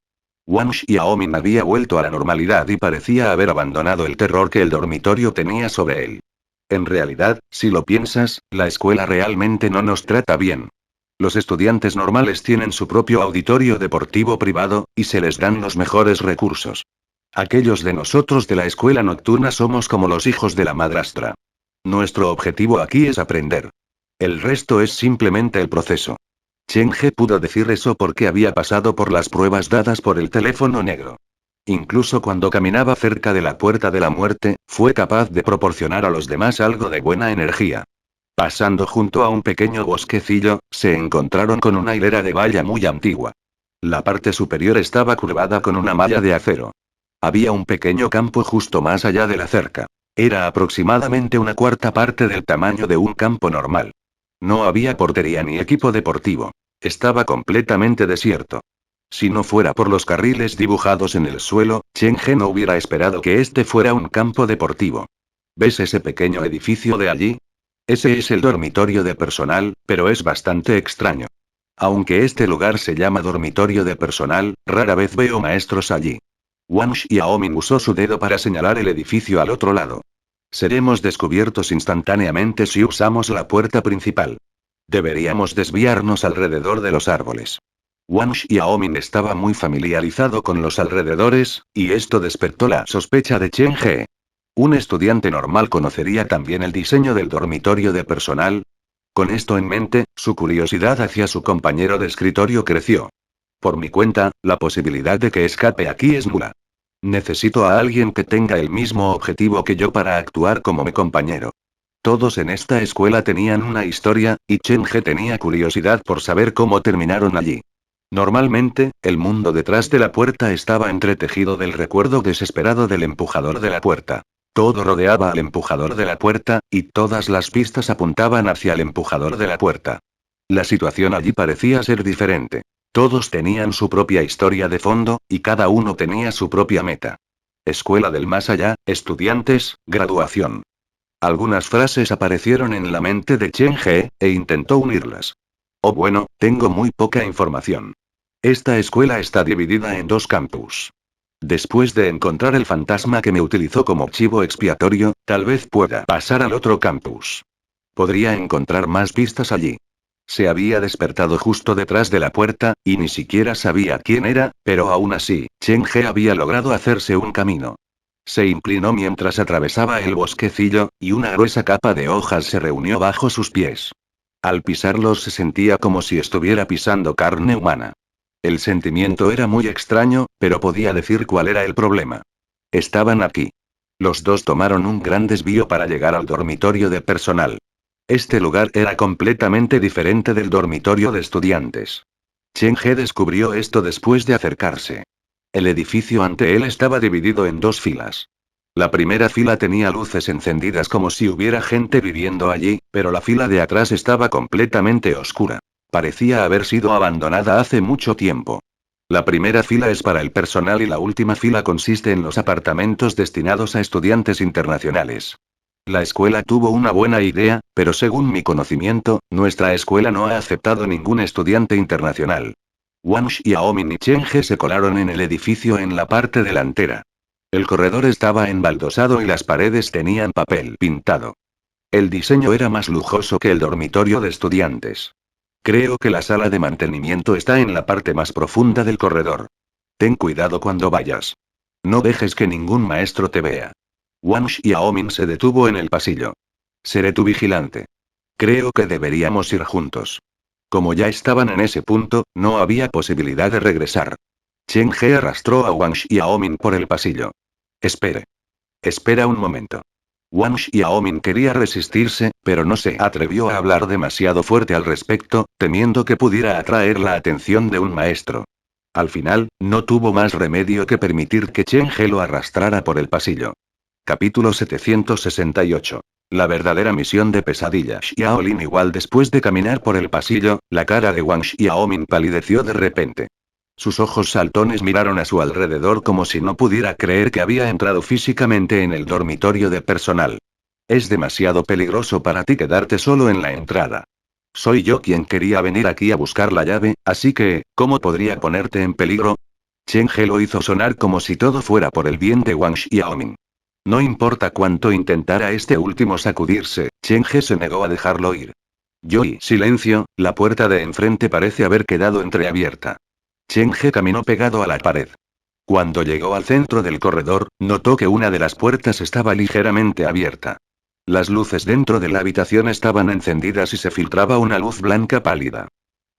[SPEAKER 1] Wang Xiaomin había vuelto a la normalidad y parecía haber abandonado el terror que el dormitorio tenía sobre él. En realidad, si lo piensas, la escuela realmente no nos trata bien. Los estudiantes normales tienen su propio auditorio deportivo privado, y se les dan los mejores recursos. Aquellos de nosotros de la escuela nocturna somos como los hijos de la madrastra. Nuestro objetivo aquí es aprender. El resto es simplemente el proceso. Chen He pudo decir eso porque había pasado por las pruebas dadas por el teléfono negro. Incluso cuando caminaba cerca de la puerta de la muerte, fue capaz de proporcionar a los demás algo de buena energía. Pasando junto a un pequeño bosquecillo, se encontraron con una hilera de valla muy antigua. La parte superior estaba curvada con una malla de acero. Había un pequeño campo justo más allá de la cerca. Era aproximadamente una cuarta parte del tamaño de un campo normal. No había portería ni equipo deportivo. Estaba completamente desierto. Si no fuera por los carriles dibujados en el suelo, Chen He no hubiera esperado que este fuera un campo deportivo. ¿Ves ese pequeño edificio de allí? Ese es el dormitorio de personal, pero es bastante extraño. Aunque este lugar se llama dormitorio de personal, rara vez veo maestros allí. Wang Xiaomin usó su dedo para señalar el edificio al otro lado. Seremos descubiertos instantáneamente si usamos la puerta principal. Deberíamos desviarnos alrededor de los árboles. Wang Xiaomin estaba muy familiarizado con los alrededores, y esto despertó la sospecha de Chen He. ¿Un estudiante normal conocería también el diseño del dormitorio de personal? Con esto en mente, su curiosidad hacia su compañero de escritorio creció. Por mi cuenta, la posibilidad de que escape aquí es nula. Necesito a alguien que tenga el mismo objetivo que yo para actuar como mi compañero. Todos en esta escuela tenían una historia, y Chen He tenía curiosidad por saber cómo terminaron allí. Normalmente, el mundo detrás de la puerta estaba entretejido del recuerdo desesperado del empujador de la puerta. Todo rodeaba al empujador de la puerta, y todas las pistas apuntaban hacia el empujador de la puerta. La situación allí parecía ser diferente. Todos tenían su propia historia de fondo, y cada uno tenía su propia meta. Escuela del más allá, estudiantes, graduación. Algunas frases aparecieron en la mente de Chen He, e intentó unirlas. Oh bueno, tengo muy poca información. Esta escuela está dividida en dos campus. Después de encontrar el fantasma que me utilizó como chivo expiatorio, tal vez pueda pasar al otro campus. Podría encontrar más pistas allí. Se había despertado justo detrás de la puerta, y ni siquiera sabía quién era, pero aún así, Chen He había logrado hacerse un camino. Se inclinó mientras atravesaba el bosquecillo, y una gruesa capa de hojas se reunió bajo sus pies. Al pisarlos se sentía como si estuviera pisando carne humana. El sentimiento era muy extraño, pero podía decir cuál era el problema. Estaban aquí. Los dos tomaron un gran desvío para llegar al dormitorio de personal. Este lugar era completamente diferente del dormitorio de estudiantes. Chen He descubrió esto después de acercarse. El edificio ante él estaba dividido en dos filas. La primera fila tenía luces encendidas como si hubiera gente viviendo allí, pero la fila de atrás estaba completamente oscura. Parecía haber sido abandonada hace mucho tiempo. La primera fila es para el personal y la última fila consiste en los apartamentos destinados a estudiantes internacionales. La escuela tuvo una buena idea, pero según mi conocimiento, nuestra escuela no ha aceptado ningún estudiante internacional. Wang Xiaomin y Chen He se colaron en el edificio en la parte delantera. El corredor estaba embaldosado y las paredes tenían papel pintado. El diseño era más lujoso que el dormitorio de estudiantes. Creo que la sala de mantenimiento está en la parte más profunda del corredor. Ten cuidado cuando vayas. No dejes que ningún maestro te vea. Wang Xiaomin se detuvo en el pasillo. Seré tu vigilante. Creo que deberíamos ir juntos. Como ya estaban en ese punto, no había posibilidad de regresar. Chen He arrastró a Wang Xiaomin por el pasillo. Espere. Espera un momento. Wang Xiaomin quería resistirse, pero no se atrevió a hablar demasiado fuerte al respecto, temiendo que pudiera atraer la atención de un maestro. Al final, no tuvo más remedio que permitir que Chen He lo arrastrara por el pasillo. Capítulo 768. La verdadera misión de pesadilla. Xiaolin igual después de caminar por el pasillo, la cara de Wang Xiaomin palideció de repente. Sus ojos saltones miraron a su alrededor como si no pudiera creer que había entrado físicamente en el dormitorio de personal. Es demasiado peligroso para ti quedarte solo en la entrada. Soy yo quien quería venir aquí a buscar la llave, así que, ¿cómo podría ponerte en peligro? Chen He lo hizo sonar como si todo fuera por el bien de Wang Xiaoming. No importa cuánto intentara este último sacudirse, Chen He se negó a dejarlo ir. Silencio, la puerta de enfrente parece haber quedado entreabierta. Chen He caminó pegado a la pared. Cuando llegó al centro del corredor, notó que una de las puertas estaba ligeramente abierta. Las luces dentro de la habitación estaban encendidas y se filtraba una luz blanca pálida.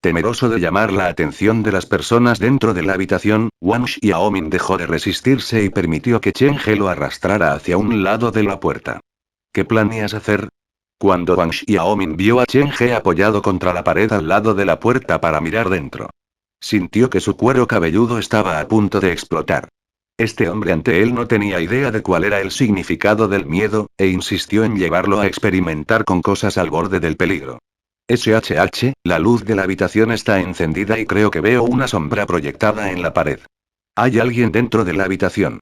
[SPEAKER 1] Temeroso de llamar la atención de las personas dentro de la habitación, Wang Xiaoming dejó de resistirse y permitió que Chen He lo arrastrara hacia un lado de la puerta. ¿Qué planeas hacer? Cuando Wang Xiaoming vio a Chen He apoyado contra la pared al lado de la puerta para mirar dentro, sintió que su cuero cabelludo estaba a punto de explotar. Este hombre ante él no tenía idea de cuál era el significado del miedo, e insistió en llevarlo a experimentar con cosas al borde del peligro. La luz de la habitación está encendida y creo que veo una sombra proyectada en la pared. ¿Hay alguien dentro de la habitación?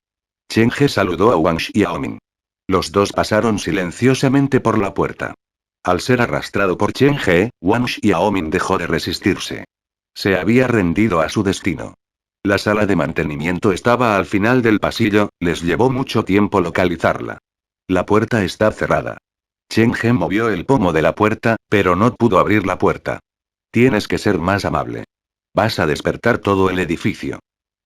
[SPEAKER 1] Chen He saludó a Wang Xiaoming. Los dos pasaron silenciosamente por la puerta. Al ser arrastrado por Chen He, Wang Xiaoming dejó de resistirse. Se había rendido a su destino. La sala de mantenimiento estaba al final del pasillo, les llevó mucho tiempo localizarla. La puerta está cerrada. Chen He movió el pomo de la puerta, pero no pudo abrir la puerta. Tienes que ser más amable. Vas a despertar todo el edificio.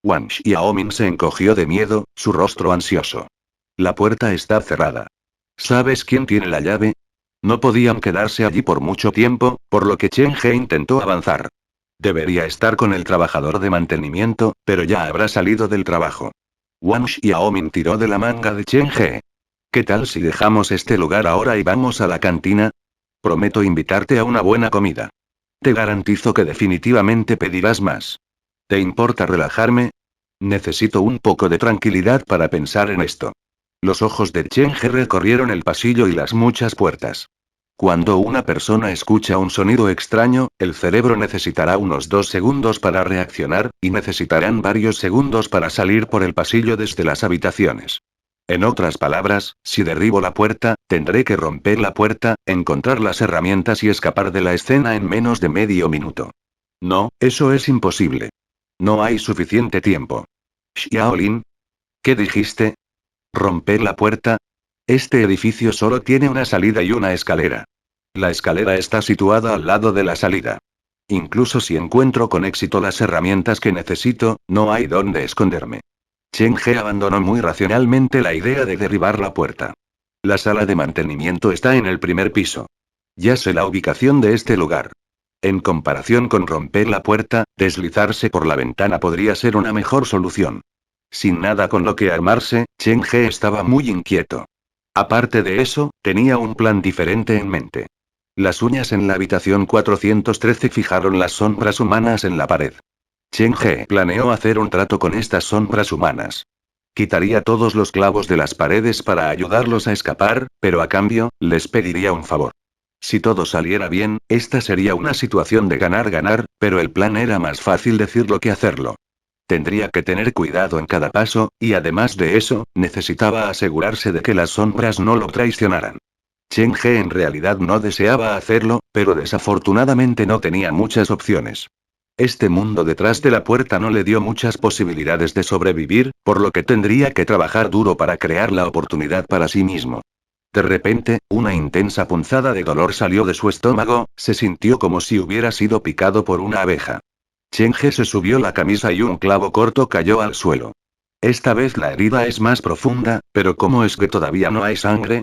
[SPEAKER 1] Wang Xiaoming se encogió de miedo, su rostro ansioso. La puerta está cerrada. ¿Sabes quién tiene la llave? No podían quedarse allí por mucho tiempo, por lo que Chen He intentó avanzar. Debería estar con el trabajador de mantenimiento, pero ya habrá salido del trabajo. Wang Xiaoming tiró de la manga de Chen He. ¿Qué tal si dejamos este lugar ahora y vamos a la cantina? Prometo invitarte a una buena comida. Te garantizo que definitivamente pedirás más. ¿Te importa relajarme? Necesito un poco de tranquilidad para pensar en esto. Los ojos de Chen He recorrieron el pasillo y las muchas puertas. Cuando una persona escucha un sonido extraño, el cerebro necesitará unos 2 segundos para reaccionar, y necesitarán varios segundos para salir por el pasillo desde las habitaciones. En otras palabras, si derribo la puerta, tendré que romper la puerta, encontrar las herramientas y escapar de la escena en menos de medio minuto. No, eso es imposible. No hay suficiente tiempo. Xiaolin. ¿Qué dijiste? ¿Romper la puerta? Este edificio solo tiene una salida y una escalera. La escalera está situada al lado de la salida. Incluso si encuentro con éxito las herramientas que necesito, no hay dónde esconderme. Chen He abandonó muy racionalmente la idea de derribar la puerta. La sala de mantenimiento está en el primer piso. Ya sé la ubicación de este lugar. En comparación con romper la puerta, deslizarse por la ventana podría ser una mejor solución. Sin nada con lo que armarse, Chen He estaba muy inquieto. Aparte de eso, tenía un plan diferente en mente. Las uñas en la habitación 413 fijaron las sombras humanas en la pared. Chen He planeó hacer un trato con estas sombras humanas. Quitaría todos los clavos de las paredes para ayudarlos a escapar, pero a cambio, les pediría un favor. Si todo saliera bien, esta sería una situación de ganar-ganar, pero el plan era más fácil decirlo que hacerlo. Tendría que tener cuidado en cada paso, y además de eso, necesitaba asegurarse de que las sombras no lo traicionaran. Chen He en realidad no deseaba hacerlo, pero desafortunadamente no tenía muchas opciones. Este mundo detrás de la puerta no le dio muchas posibilidades de sobrevivir, por lo que tendría que trabajar duro para crear la oportunidad para sí mismo. De repente, una intensa punzada de dolor salió de su estómago, se sintió como si hubiera sido picado por una abeja. Chen He se subió la camisa y un clavo corto cayó al suelo. Esta vez la herida es más profunda, pero ¿cómo es que todavía no hay sangre?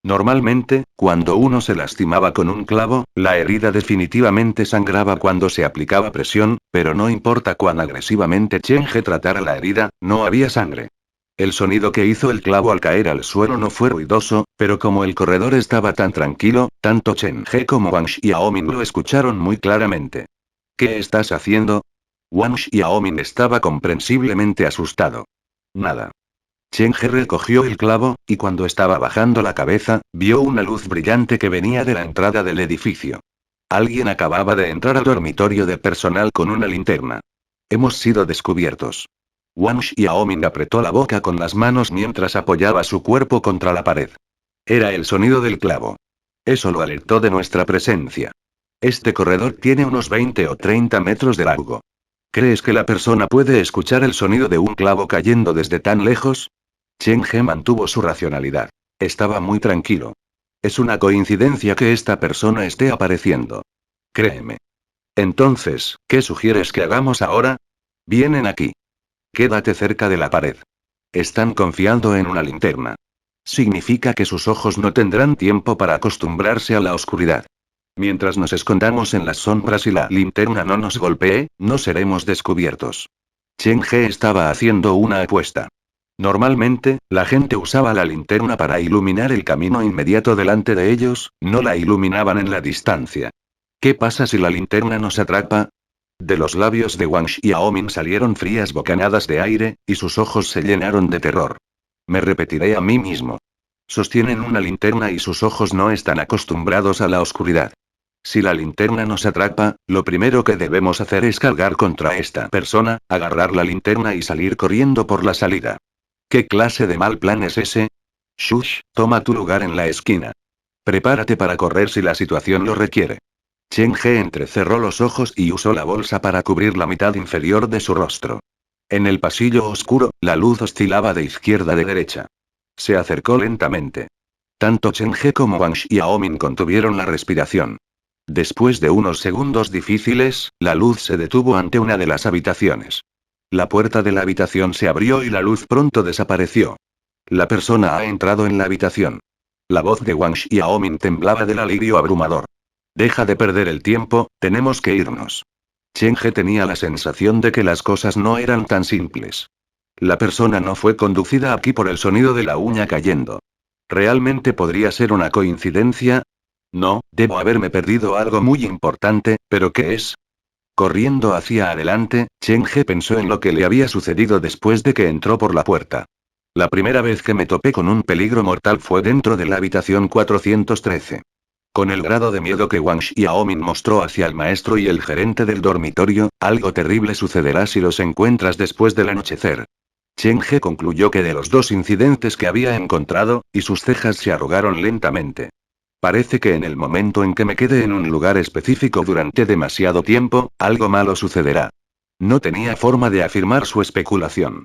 [SPEAKER 1] Normalmente, cuando uno se lastimaba con un clavo, la herida definitivamente sangraba cuando se aplicaba presión, pero no importa cuán agresivamente Chen He tratara la herida, no había sangre. El sonido que hizo el clavo al caer al suelo no fue ruidoso, pero como el corredor estaba tan tranquilo, tanto Chen He como Wang Xiaoming lo escucharon muy claramente. ¿Qué estás haciendo? Wang Xiaoming estaba comprensiblemente asustado. Nada. Chen He recogió el clavo, y cuando estaba bajando la cabeza, vio una luz brillante que venía de la entrada del edificio. Alguien acababa de entrar al dormitorio de personal con una linterna. Hemos sido descubiertos. Wang Xiaoming apretó la boca con las manos mientras apoyaba su cuerpo contra la pared. Era el sonido del clavo. Eso lo alertó de nuestra presencia. Este corredor tiene unos 20 o 30 metros de largo. ¿Crees que la persona puede escuchar el sonido de un clavo cayendo desde tan lejos? Chen He mantuvo su racionalidad. Estaba muy tranquilo. Es una coincidencia que esta persona esté apareciendo. Créeme. Entonces, ¿qué sugieres que hagamos ahora? Vienen aquí. Quédate cerca de la pared. Están confiando en una linterna. Significa que sus ojos no tendrán tiempo para acostumbrarse a la oscuridad. Mientras nos escondamos en las sombras y la linterna no nos golpee, no seremos descubiertos. Chen He estaba haciendo una apuesta. Normalmente, la gente usaba la linterna para iluminar el camino inmediato delante de ellos, no la iluminaban en la distancia. ¿Qué pasa si la linterna nos atrapa? De los labios de Wang Xiaoming salieron frías bocanadas de aire, y sus ojos se llenaron de terror. Me repetiré a mí mismo. Sostienen una linterna y sus ojos no están acostumbrados a la oscuridad. Si la linterna nos atrapa, lo primero que debemos hacer es cargar contra esta persona, agarrar la linterna y salir corriendo por la salida. ¿Qué clase de mal plan es ese? Shush, toma tu lugar en la esquina. Prepárate para correr si la situación lo requiere. Chen He entrecerró los ojos y usó la bolsa para cubrir la mitad inferior de su rostro. En el pasillo oscuro, la luz oscilaba de izquierda a derecha. Se acercó lentamente. Tanto Chen He como Wang Xiaoming contuvieron la respiración. Después de unos segundos difíciles, la luz se detuvo ante una de las habitaciones. La puerta de la habitación se abrió y la luz pronto desapareció. La persona ha entrado en la habitación. La voz de Wang Xiaoming temblaba del alivio abrumador. Deja de perder el tiempo, tenemos que irnos. Chen He tenía la sensación de que las cosas no eran tan simples. La persona no fue conducida aquí por el sonido de la uña cayendo. ¿Realmente podría ser una coincidencia? No, debo haberme perdido algo muy importante, ¿pero qué es? Corriendo hacia adelante, Chen He pensó en lo que le había sucedido después de que entró por la puerta. La primera vez que me topé con un peligro mortal fue dentro de la habitación 413. Con el grado de miedo que Wang Xiaoming mostró hacia el maestro y el gerente del dormitorio, algo terrible sucederá si los encuentras después del anochecer. Chen He concluyó que de los dos incidentes que había encontrado, y sus cejas se arrugaron lentamente. Parece que en el momento en que me quede en un lugar específico durante demasiado tiempo, algo malo sucederá. No tenía forma de afirmar su especulación.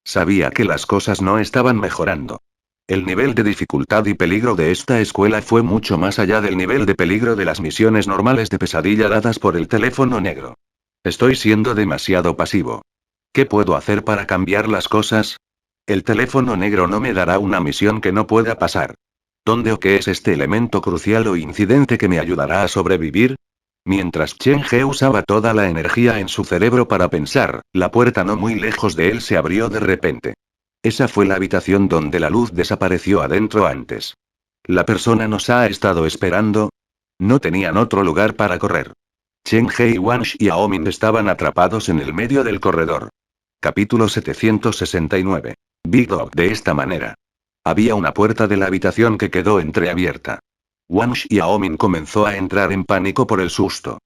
[SPEAKER 1] Sabía que las cosas no estaban mejorando. El nivel de dificultad y peligro de esta escuela fue mucho más allá del nivel de peligro de las misiones normales de pesadilla dadas por el teléfono negro. Estoy siendo demasiado pasivo. ¿Qué puedo hacer para cambiar las cosas? El teléfono negro no me dará una misión que no pueda pasar. ¿Dónde o qué es este elemento crucial o incidente que me ayudará a sobrevivir? Mientras Chen He usaba toda la energía en su cerebro para pensar, la puerta no muy lejos de él se abrió de repente. Esa fue la habitación donde la luz desapareció adentro antes. ¿La persona nos ha estado esperando? No tenían otro lugar para correr. Chen He y Wang Xiaoming estaban atrapados en el medio del corredor. Capítulo 769. Big Dog. De esta manera. Había una puerta de la habitación que quedó entreabierta. Wang Xiaoming comenzó a entrar en pánico por el susto.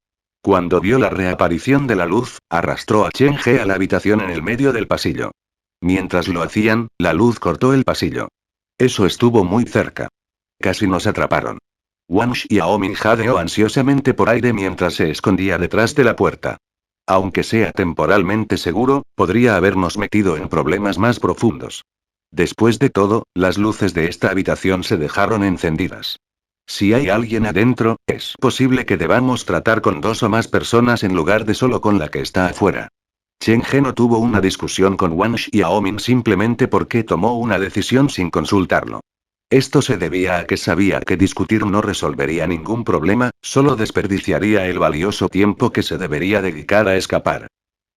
[SPEAKER 1] Cuando vio la reaparición de la luz, arrastró a Chen He a la habitación en el medio del pasillo. Mientras lo hacían, la luz cortó el pasillo. Eso estuvo muy cerca. Casi nos atraparon. Wang Xiaoming jadeó ansiosamente por aire mientras se escondía detrás de la puerta. Aunque sea temporalmente seguro, podría habernos metido en problemas más profundos. Después de todo, las luces de esta habitación se dejaron encendidas. Si hay alguien adentro, es posible que debamos tratar con dos o más personas en lugar de solo con la que está afuera. Chen He no tuvo una discusión con Wang Xiaoming simplemente porque tomó una decisión sin consultarlo. Esto se debía a que sabía que discutir no resolvería ningún problema, solo desperdiciaría el valioso tiempo que se debería dedicar a escapar.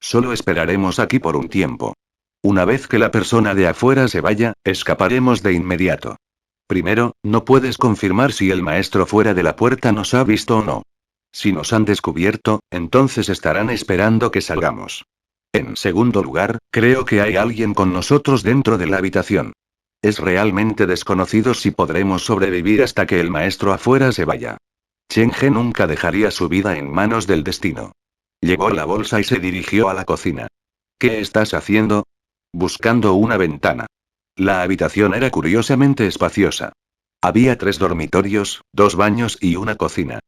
[SPEAKER 1] Solo esperaremos aquí por un tiempo. Una vez que la persona de afuera se vaya, escaparemos de inmediato. Primero, no puedes confirmar si el maestro fuera de la puerta nos ha visto o no. Si nos han descubierto, entonces estarán esperando que salgamos. En segundo lugar, creo que hay alguien con nosotros dentro de la habitación. Es realmente desconocido si podremos sobrevivir hasta que el maestro afuera se vaya. Chen He nunca dejaría su vida en manos del destino. Llevó la bolsa y se dirigió a la cocina. ¿Qué estás haciendo? Buscando una ventana. La habitación era curiosamente espaciosa. Había 3 dormitorios, 2 baños y una cocina.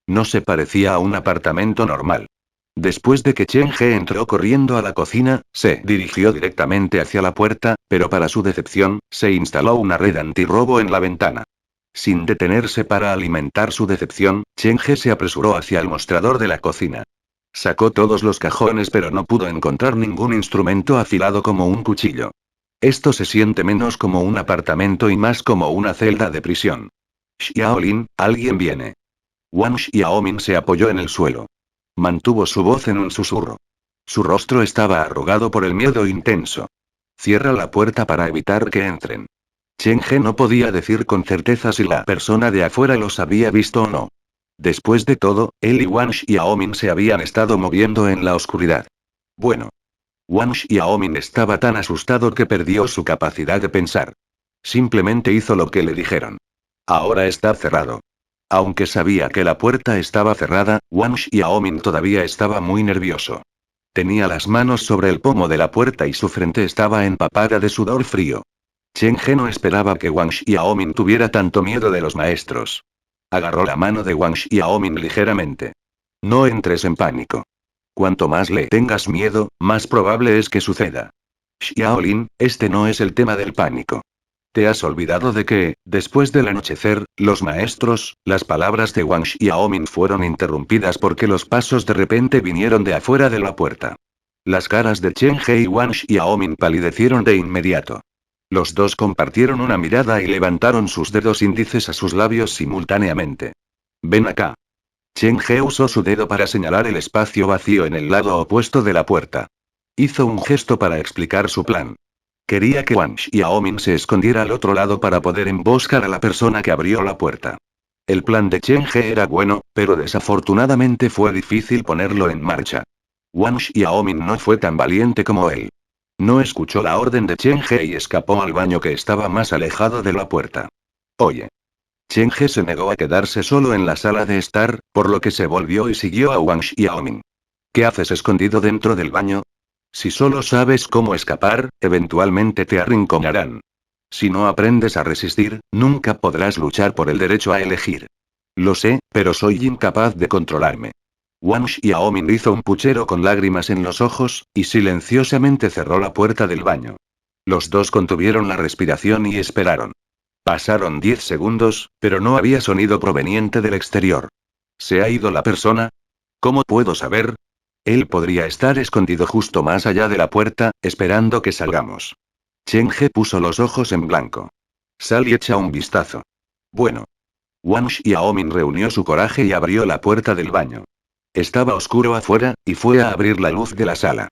[SPEAKER 1] No se parecía a un apartamento normal. Después de que Chen He entró corriendo a la cocina, se dirigió directamente hacia la puerta, pero para su decepción, se instaló una red antirrobo en la ventana. Sin detenerse para alimentar su decepción, Chen He se apresuró hacia el mostrador de la cocina. Sacó todos los cajones pero no pudo encontrar ningún instrumento afilado como un cuchillo. Esto se siente menos como un apartamento y más como una celda de prisión. Xiaolin, alguien viene. Wang Xiaomin se apoyó en el suelo. Mantuvo su voz en un susurro. Su rostro estaba arrugado por el miedo intenso. Cierra la puerta para evitar que entren. Chen He no podía decir con certeza si la persona de afuera los había visto o no. Después de todo, él y Wang Xiaomin se habían estado moviendo en la oscuridad. Bueno. Wang Xiaomin estaba tan asustado que perdió su capacidad de pensar. Simplemente hizo lo que le dijeron. Ahora está cerrado. Aunque sabía que la puerta estaba cerrada, Wang Xiaomin todavía estaba muy nervioso. Tenía las manos sobre el pomo de la puerta y su frente estaba empapada de sudor frío. Chen He no esperaba que Wang Xiaomin tuviera tanto miedo de los maestros. Agarró la mano de Wang Xiaomin ligeramente. No entres en pánico. Cuanto más le tengas miedo, más probable es que suceda. Xiaolin, este no es el tema del pánico. ¿Te has olvidado de que, después del anochecer, los maestros? Las palabras de Wang Xiaomin fueron interrumpidas porque los pasos de repente vinieron de afuera de la puerta. Las caras de Chen He y Wang Xiaomin palidecieron de inmediato. Los dos compartieron una mirada y levantaron sus dedos índices a sus labios simultáneamente. Ven acá. Chen He usó su dedo para señalar el espacio vacío en el lado opuesto de la puerta. Hizo un gesto para explicar su plan. Quería que Wang Xiaomin se escondiera al otro lado para poder emboscar a la persona que abrió la puerta. El plan de Chen He era bueno, pero desafortunadamente fue difícil ponerlo en marcha. Wang Xiaomin no fue tan valiente como él. No escuchó la orden de Chen He y escapó al baño que estaba más alejado de la puerta. Oye. Chen He se negó a quedarse solo en la sala de estar, por lo que se volvió y siguió a Wang Xiaomin. ¿Qué haces escondido dentro del baño? Si solo sabes cómo escapar, eventualmente te arrinconarán. Si no aprendes a resistir, nunca podrás luchar por el derecho a elegir. Lo sé, pero soy incapaz de controlarme. Wang Xiaomin hizo un puchero con lágrimas en los ojos, y silenciosamente cerró la puerta del baño. Los dos contuvieron la respiración y esperaron. Pasaron 10 segundos, pero no había sonido proveniente del exterior. ¿Se ha ido la persona? ¿Cómo puedo saber? Él podría estar escondido justo más allá de la puerta, esperando que salgamos. Chen He puso los ojos en blanco. Sal y echa un vistazo. Bueno. Wang Xiaomin reunió su coraje y abrió la puerta del baño. Estaba oscuro afuera, y fue a abrir la luz de la sala.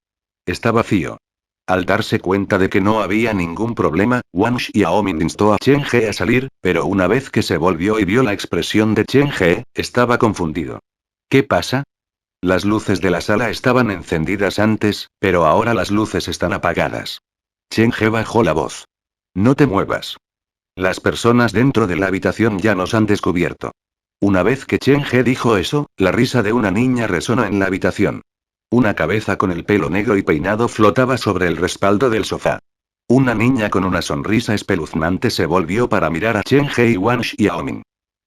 [SPEAKER 1] Está vacío. Al darse cuenta de que no había ningún problema, Wang Xiaomin instó a Chen He a salir, pero una vez que se volvió y vio la expresión de Chen He, estaba confundido. ¿Qué pasa? Las luces de la sala estaban encendidas antes, pero ahora las luces están apagadas. Chen He bajó la voz. No te muevas. Las personas dentro de la habitación ya nos han descubierto. Una vez que Chen He dijo eso, la risa de una niña resonó en la habitación. Una cabeza con el pelo negro y peinado flotaba sobre el respaldo del sofá. Una niña con una sonrisa espeluznante se volvió para mirar a Chen He y Wang Xiaomin.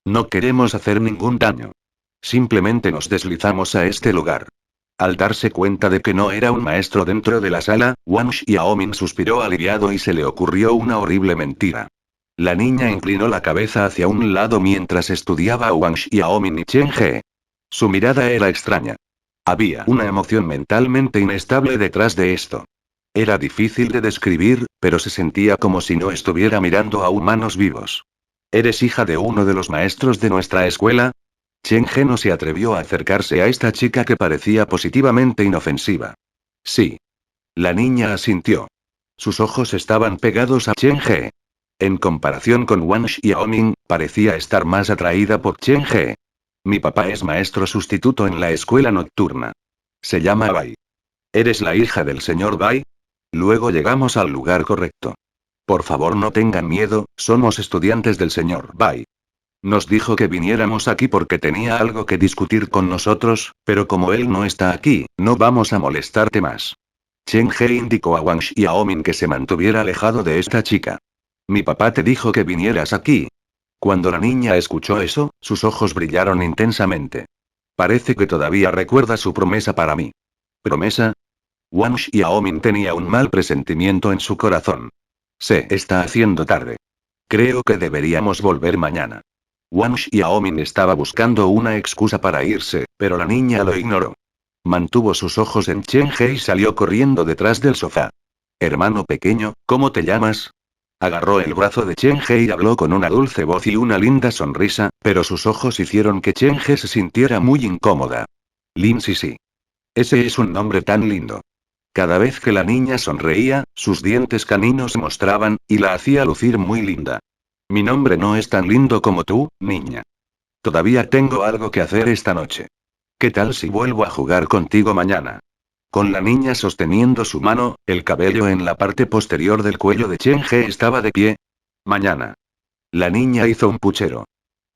[SPEAKER 1] No queremos hacer ningún daño. Simplemente nos deslizamos a este lugar. Al darse cuenta de que no era un maestro dentro de la sala, Wang Xiaomin suspiró aliviado y se le ocurrió una horrible mentira. La niña inclinó la cabeza hacia un lado mientras estudiaba a Wang Xiaomin y Chen He. Su mirada era extraña. Había una emoción mentalmente inestable detrás de esto. Era difícil de describir, pero se sentía como si no estuviera mirando a humanos vivos. ¿Eres hija de uno de los maestros de nuestra escuela? Chen He no se atrevió a acercarse a esta chica que parecía positivamente inofensiva. Sí. La niña asintió. Sus ojos estaban pegados a Chen He. En comparación con Wang Xiaomin, parecía estar más atraída por Chen He. Mi papá es maestro sustituto en la escuela nocturna. Se llama Bai. ¿Eres la hija del señor Bai? Luego llegamos al lugar correcto. Por favor no tengan miedo, somos estudiantes del señor Bai. Nos dijo que viniéramos aquí porque tenía algo que discutir con nosotros, pero como él no está aquí, no vamos a molestarte más. Chen He indicó a Wang Xiaomin que se mantuviera alejado de esta chica. Mi papá te dijo que vinieras aquí. Cuando la niña escuchó eso, sus ojos brillaron intensamente. Parece que todavía recuerda su promesa para mí. ¿Promesa? Wang Xiaomin tenía un mal presentimiento en su corazón. Se está haciendo tarde. Creo que deberíamos volver mañana. Wang Xiaomin estaba buscando una excusa para irse, pero la niña lo ignoró. Mantuvo sus ojos en Chen He y salió corriendo detrás del sofá. Hermano pequeño, ¿cómo te llamas? Agarró el brazo de Chen He y habló con una dulce voz y una linda sonrisa, pero sus ojos hicieron que Chen He se sintiera muy incómoda. Lin Sisi. Ese es un nombre tan lindo. Cada vez que la niña sonreía, sus dientes caninos se mostraban, y la hacía lucir muy linda. Mi nombre no es tan lindo como tú, niña. Todavía tengo algo que hacer esta noche. ¿Qué tal si vuelvo a jugar contigo mañana? Con la niña sosteniendo su mano, el cabello en la parte posterior del cuello de Chen He estaba de pie. Mañana. La niña hizo un puchero.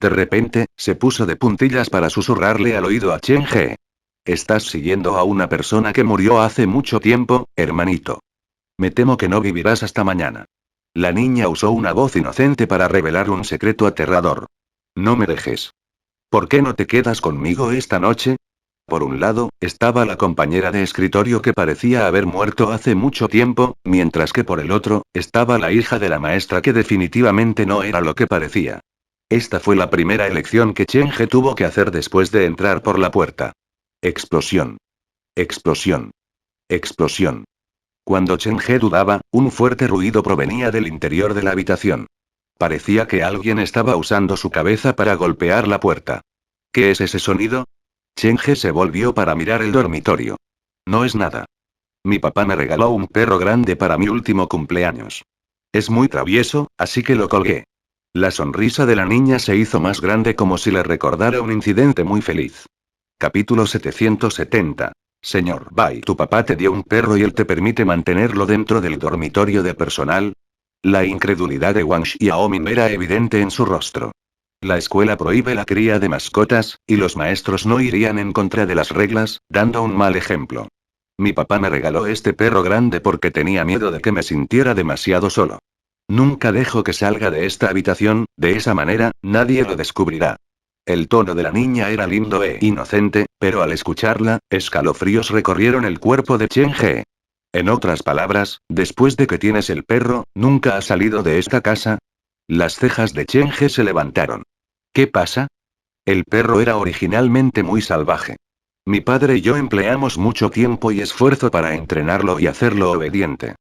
[SPEAKER 1] De repente, se puso de puntillas para susurrarle al oído a Chen He. Estás siguiendo a una persona que murió hace mucho tiempo, hermanito. Me temo que no vivirás hasta mañana. La niña usó una voz inocente para revelar un secreto aterrador. No me dejes. ¿Por qué no te quedas conmigo esta noche? Por un lado, estaba la compañera de escritorio que parecía haber muerto hace mucho tiempo, mientras que por el otro, estaba la hija de la maestra que definitivamente no era lo que parecía. Esta fue la primera elección que Chen He tuvo que hacer después de entrar por la puerta. Explosión. Explosión. Explosión. Cuando Chen He dudaba, un fuerte ruido provenía del interior de la habitación. Parecía que alguien estaba usando su cabeza para golpear la puerta. ¿Qué es ese sonido? Chen He se volvió para mirar el dormitorio. No es nada. Mi papá me regaló un perro grande para mi último cumpleaños. Es muy travieso, así que lo colgué. La sonrisa de la niña se hizo más grande como si le recordara un incidente muy feliz. Capítulo 770. Señor Bai, ¿tu papá te dio un perro y él te permite mantenerlo dentro del dormitorio de personal? La incredulidad de Wang Xiaomin era evidente en su rostro. La escuela prohíbe la cría de mascotas, y los maestros no irían en contra de las reglas, dando un mal ejemplo. Mi papá me regaló este perro grande porque tenía miedo de que me sintiera demasiado solo. Nunca dejo que salga de esta habitación, de esa manera, nadie lo descubrirá. El tono de la niña era lindo e inocente, pero al escucharla, escalofríos recorrieron el cuerpo de Chen He. En otras palabras, después de que tienes el perro, ¿nunca has salido de esta casa? Las cejas de Chen He se levantaron. ¿Qué pasa? El perro era originalmente muy salvaje. Mi padre y yo empleamos mucho tiempo y esfuerzo para entrenarlo y hacerlo obediente.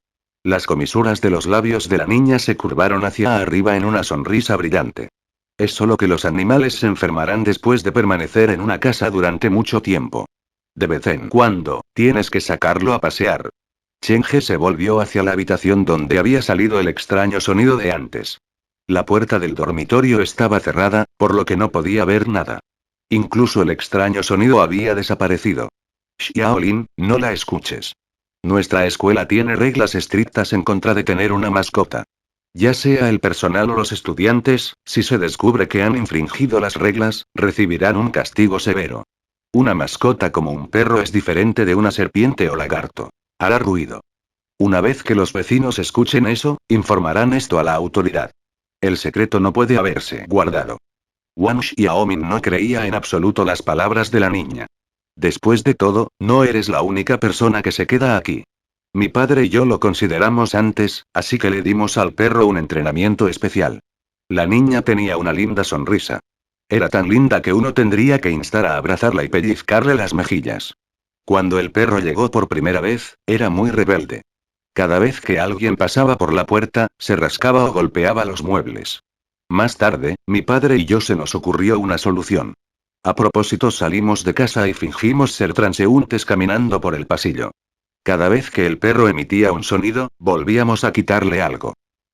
[SPEAKER 1] Las comisuras de los labios de la niña se curvaron hacia arriba en una sonrisa brillante. Es solo que los animales se enfermarán después de permanecer en una casa durante mucho tiempo. De vez en cuando, tienes que sacarlo a pasear. Chen He se volvió hacia la habitación donde había salido el extraño sonido de antes. La puerta del dormitorio estaba cerrada, por lo que no podía ver nada. Incluso el extraño sonido había desaparecido. Xiaolin, no la escuches. Nuestra escuela tiene reglas estrictas en contra de tener una mascota. Ya sea el personal o los estudiantes, si se descubre que han infringido las reglas, recibirán un castigo severo. Una mascota como un perro es diferente de una serpiente o lagarto. Hará ruido. Una vez que los vecinos escuchen eso, informarán esto a la autoridad. El secreto no puede haberse guardado. Wang Xiaomin no creía en absoluto las palabras de la niña. Después de todo, no eres la única persona que se queda aquí. Mi padre y yo lo consideramos antes, así que le dimos al perro un entrenamiento especial. La niña tenía una linda sonrisa. Era tan linda que uno tendría que instar a abrazarla y pellizcarle las mejillas. Cuando el perro llegó por primera vez, era muy rebelde. Cada vez que alguien pasaba por la puerta, se rascaba o golpeaba los muebles. Más tarde, mi padre y yo se nos ocurrió una solución. A propósito, salimos de casa y fingimos ser transeúntes caminando por el pasillo. Cada vez que el perro emitía un sonido, volvíamos a quitarle algo.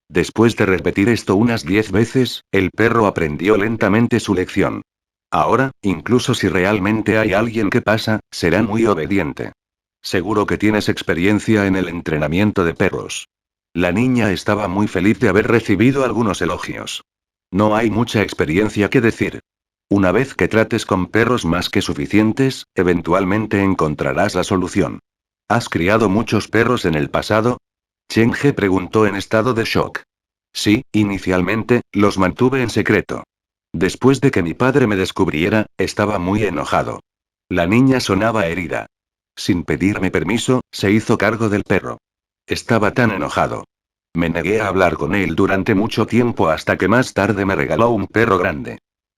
[SPEAKER 1] Después de repetir esto unas 10 veces, el perro aprendió lentamente su lección. Ahora, incluso si realmente hay alguien que pasa, será muy obediente. Seguro que tienes experiencia en el entrenamiento de perros. La niña estaba muy feliz de haber recibido algunos elogios. No hay mucha experiencia que decir. Una vez que trates con perros más que suficientes, eventualmente encontrarás la solución. ¿Has criado muchos perros en el pasado? Cheng-he preguntó en estado de shock. Sí, inicialmente, los mantuve en secreto. Después de que mi padre me descubriera, estaba muy enojado. La niña sonaba herida. Sin pedirme permiso, se hizo cargo del perro. Estaba tan enojado. Me negué a hablar con él durante mucho tiempo hasta que más tarde me regaló un perro grande.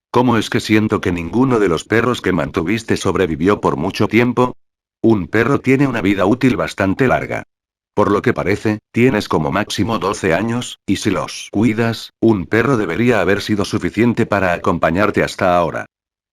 [SPEAKER 1] ¿Cómo es que siento que ninguno de los perros que mantuviste sobrevivió por mucho tiempo? Un perro tiene una vida útil bastante larga. Por lo que parece, tienes como máximo 12 años, y si los cuidas, un perro debería haber sido suficiente para acompañarte hasta ahora.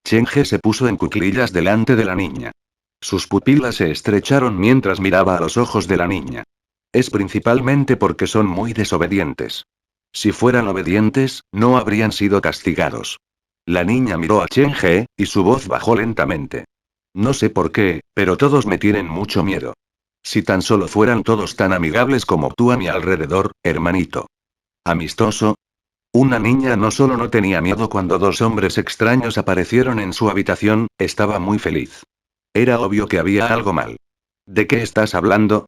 [SPEAKER 1] Cheng-he se puso en cuclillas delante de la niña. Sus pupilas se estrecharon mientras miraba a los ojos de la niña. Es principalmente porque son muy desobedientes. Si fueran obedientes, no habrían sido castigados. La niña miró a Cheng-he, y su voz bajó lentamente. No sé por qué, pero todos me tienen mucho miedo. Si tan solo fueran todos tan amigables como tú a mi alrededor, hermanito. ¿Amistoso? Una niña no solo no tenía miedo cuando dos hombres extraños aparecieron en su habitación, estaba muy feliz. Era obvio que había algo mal. ¿De qué estás hablando?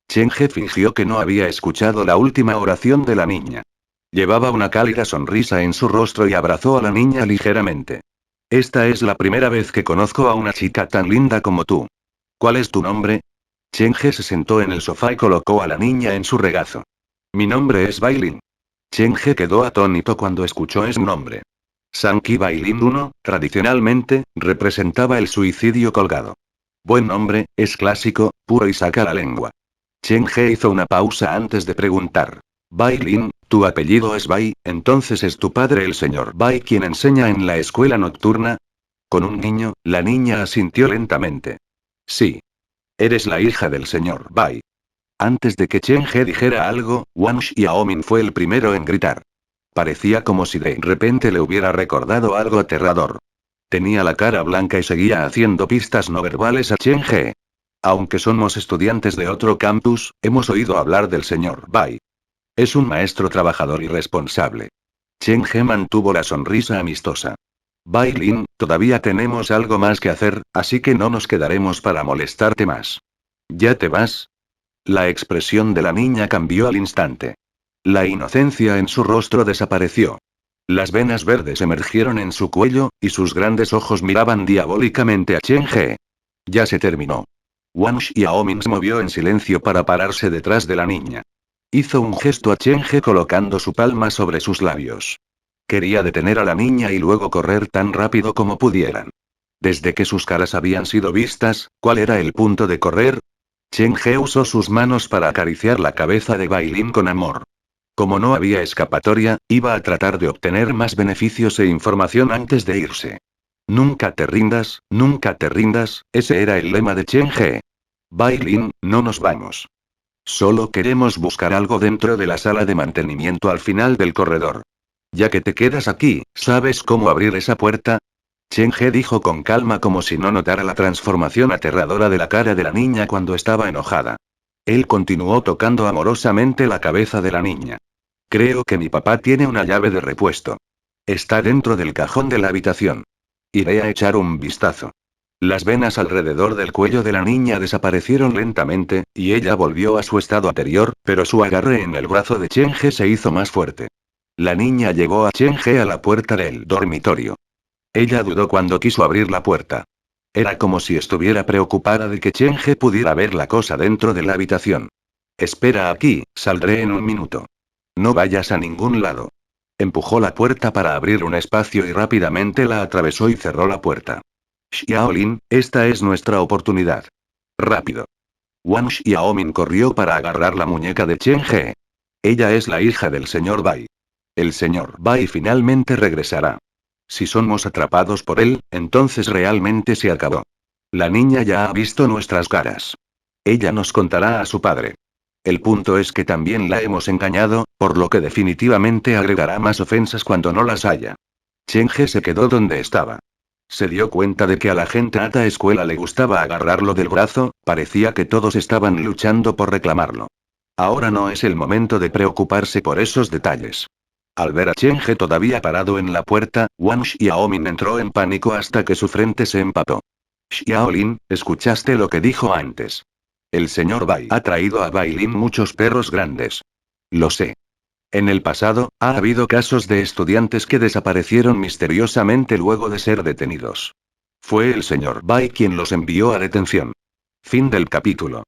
[SPEAKER 1] Cheng-he fingió que no había escuchado la última oración de la niña. Llevaba una cálida sonrisa en su rostro y abrazó a la niña ligeramente. Esta es la primera vez que conozco a una chica tan linda como tú. ¿Cuál es tu nombre? Cheng-he se sentó en el sofá y colocó a la niña en su regazo. Mi nombre es Bailin. Cheng-he quedó atónito cuando escuchó ese nombre. Sankey Bailin I, tradicionalmente, representaba el suicidio colgado. Buen nombre, es clásico, puro y saca la lengua. Cheng-he hizo una pausa antes de preguntar. Bailin, tu apellido es Bai, entonces es tu padre el señor Bai quien enseña en la escuela nocturna. Con un niño, la niña asintió lentamente. Sí. Eres la hija del señor Bai. Antes de que Cheng-he dijera algo, Wang Xiaomin fue el primero en gritar. Parecía como si de repente le hubiera recordado algo aterrador. Tenía la cara blanca y seguía haciendo pistas no verbales a Cheng-he. Aunque somos estudiantes de otro campus, hemos oído hablar del señor Bai. Es un maestro trabajador y responsable. Cheng-he mantuvo la sonrisa amistosa. Bai Lin, todavía tenemos algo más que hacer, así que no nos quedaremos para molestarte más. ¿Ya te vas? La expresión de la niña cambió al instante. La inocencia en su rostro desapareció. Las venas verdes emergieron en su cuello, y sus grandes ojos miraban diabólicamente a Cheng-he. Ya se terminó. Wang Xiaomin se movió en silencio para pararse detrás de la niña. Hizo un gesto a Cheng-he colocando su palma sobre sus labios. Quería detener a la niña y luego correr tan rápido como pudieran. Desde que sus caras habían sido vistas, ¿cuál era el punto de correr? Cheng-he usó sus manos para acariciar la cabeza de Bailin con amor. Como no había escapatoria, iba a tratar de obtener más beneficios e información antes de irse. Nunca te rindas, ese era el lema de Cheng-he. Bailin, no nos vamos. Solo queremos buscar algo dentro de la sala de mantenimiento al final del corredor. Ya que te quedas aquí, ¿sabes cómo abrir esa puerta? Cheng-he dijo con calma como si no notara la transformación aterradora de la cara de la niña cuando estaba enojada. Él continuó tocando amorosamente la cabeza de la niña. Creo que mi papá tiene una llave de repuesto. Está dentro del cajón de la habitación. Iré a echar un vistazo. Las venas alrededor del cuello de la niña desaparecieron lentamente, y ella volvió a su estado anterior, pero su agarre en el brazo de Cheng-he se hizo más fuerte. La niña llevó a Cheng-he a la puerta del dormitorio. Ella dudó cuando quiso abrir la puerta. Era como si estuviera preocupada de que Cheng-he pudiera ver la cosa dentro de la habitación. Espera aquí, saldré en un minuto. No vayas a ningún lado. Empujó la puerta para abrir un espacio y rápidamente la atravesó y cerró la puerta. Xiaolin, esta es nuestra oportunidad. Rápido. Wang Xiaomin corrió para agarrar la muñeca de Cheng-he. Ella es la hija del señor Bai. El señor Bai finalmente regresará. Si somos atrapados por él, entonces realmente se acabó. La niña ya ha visto nuestras caras. Ella nos contará a su padre. El punto es que también la hemos engañado, por lo que definitivamente agregará más ofensas cuando no las haya. Cheng-he se quedó donde estaba. Se dio cuenta de que a la gente a esta escuela le gustaba agarrarlo del brazo, parecía que todos estaban luchando por reclamarlo. Ahora no es el momento de preocuparse por esos detalles. Al ver a Chenge todavía parado en la puerta, Wang Xiaomin entró en pánico hasta que su frente se empapó. Xiaolin, ¿escuchaste lo que dijo antes? El señor Bai ha traído a Bailin muchos perros grandes. Lo sé. En el pasado, ha habido casos de estudiantes que desaparecieron misteriosamente luego de ser detenidos. Fue el señor Bai quien los envió a detención. Fin del capítulo.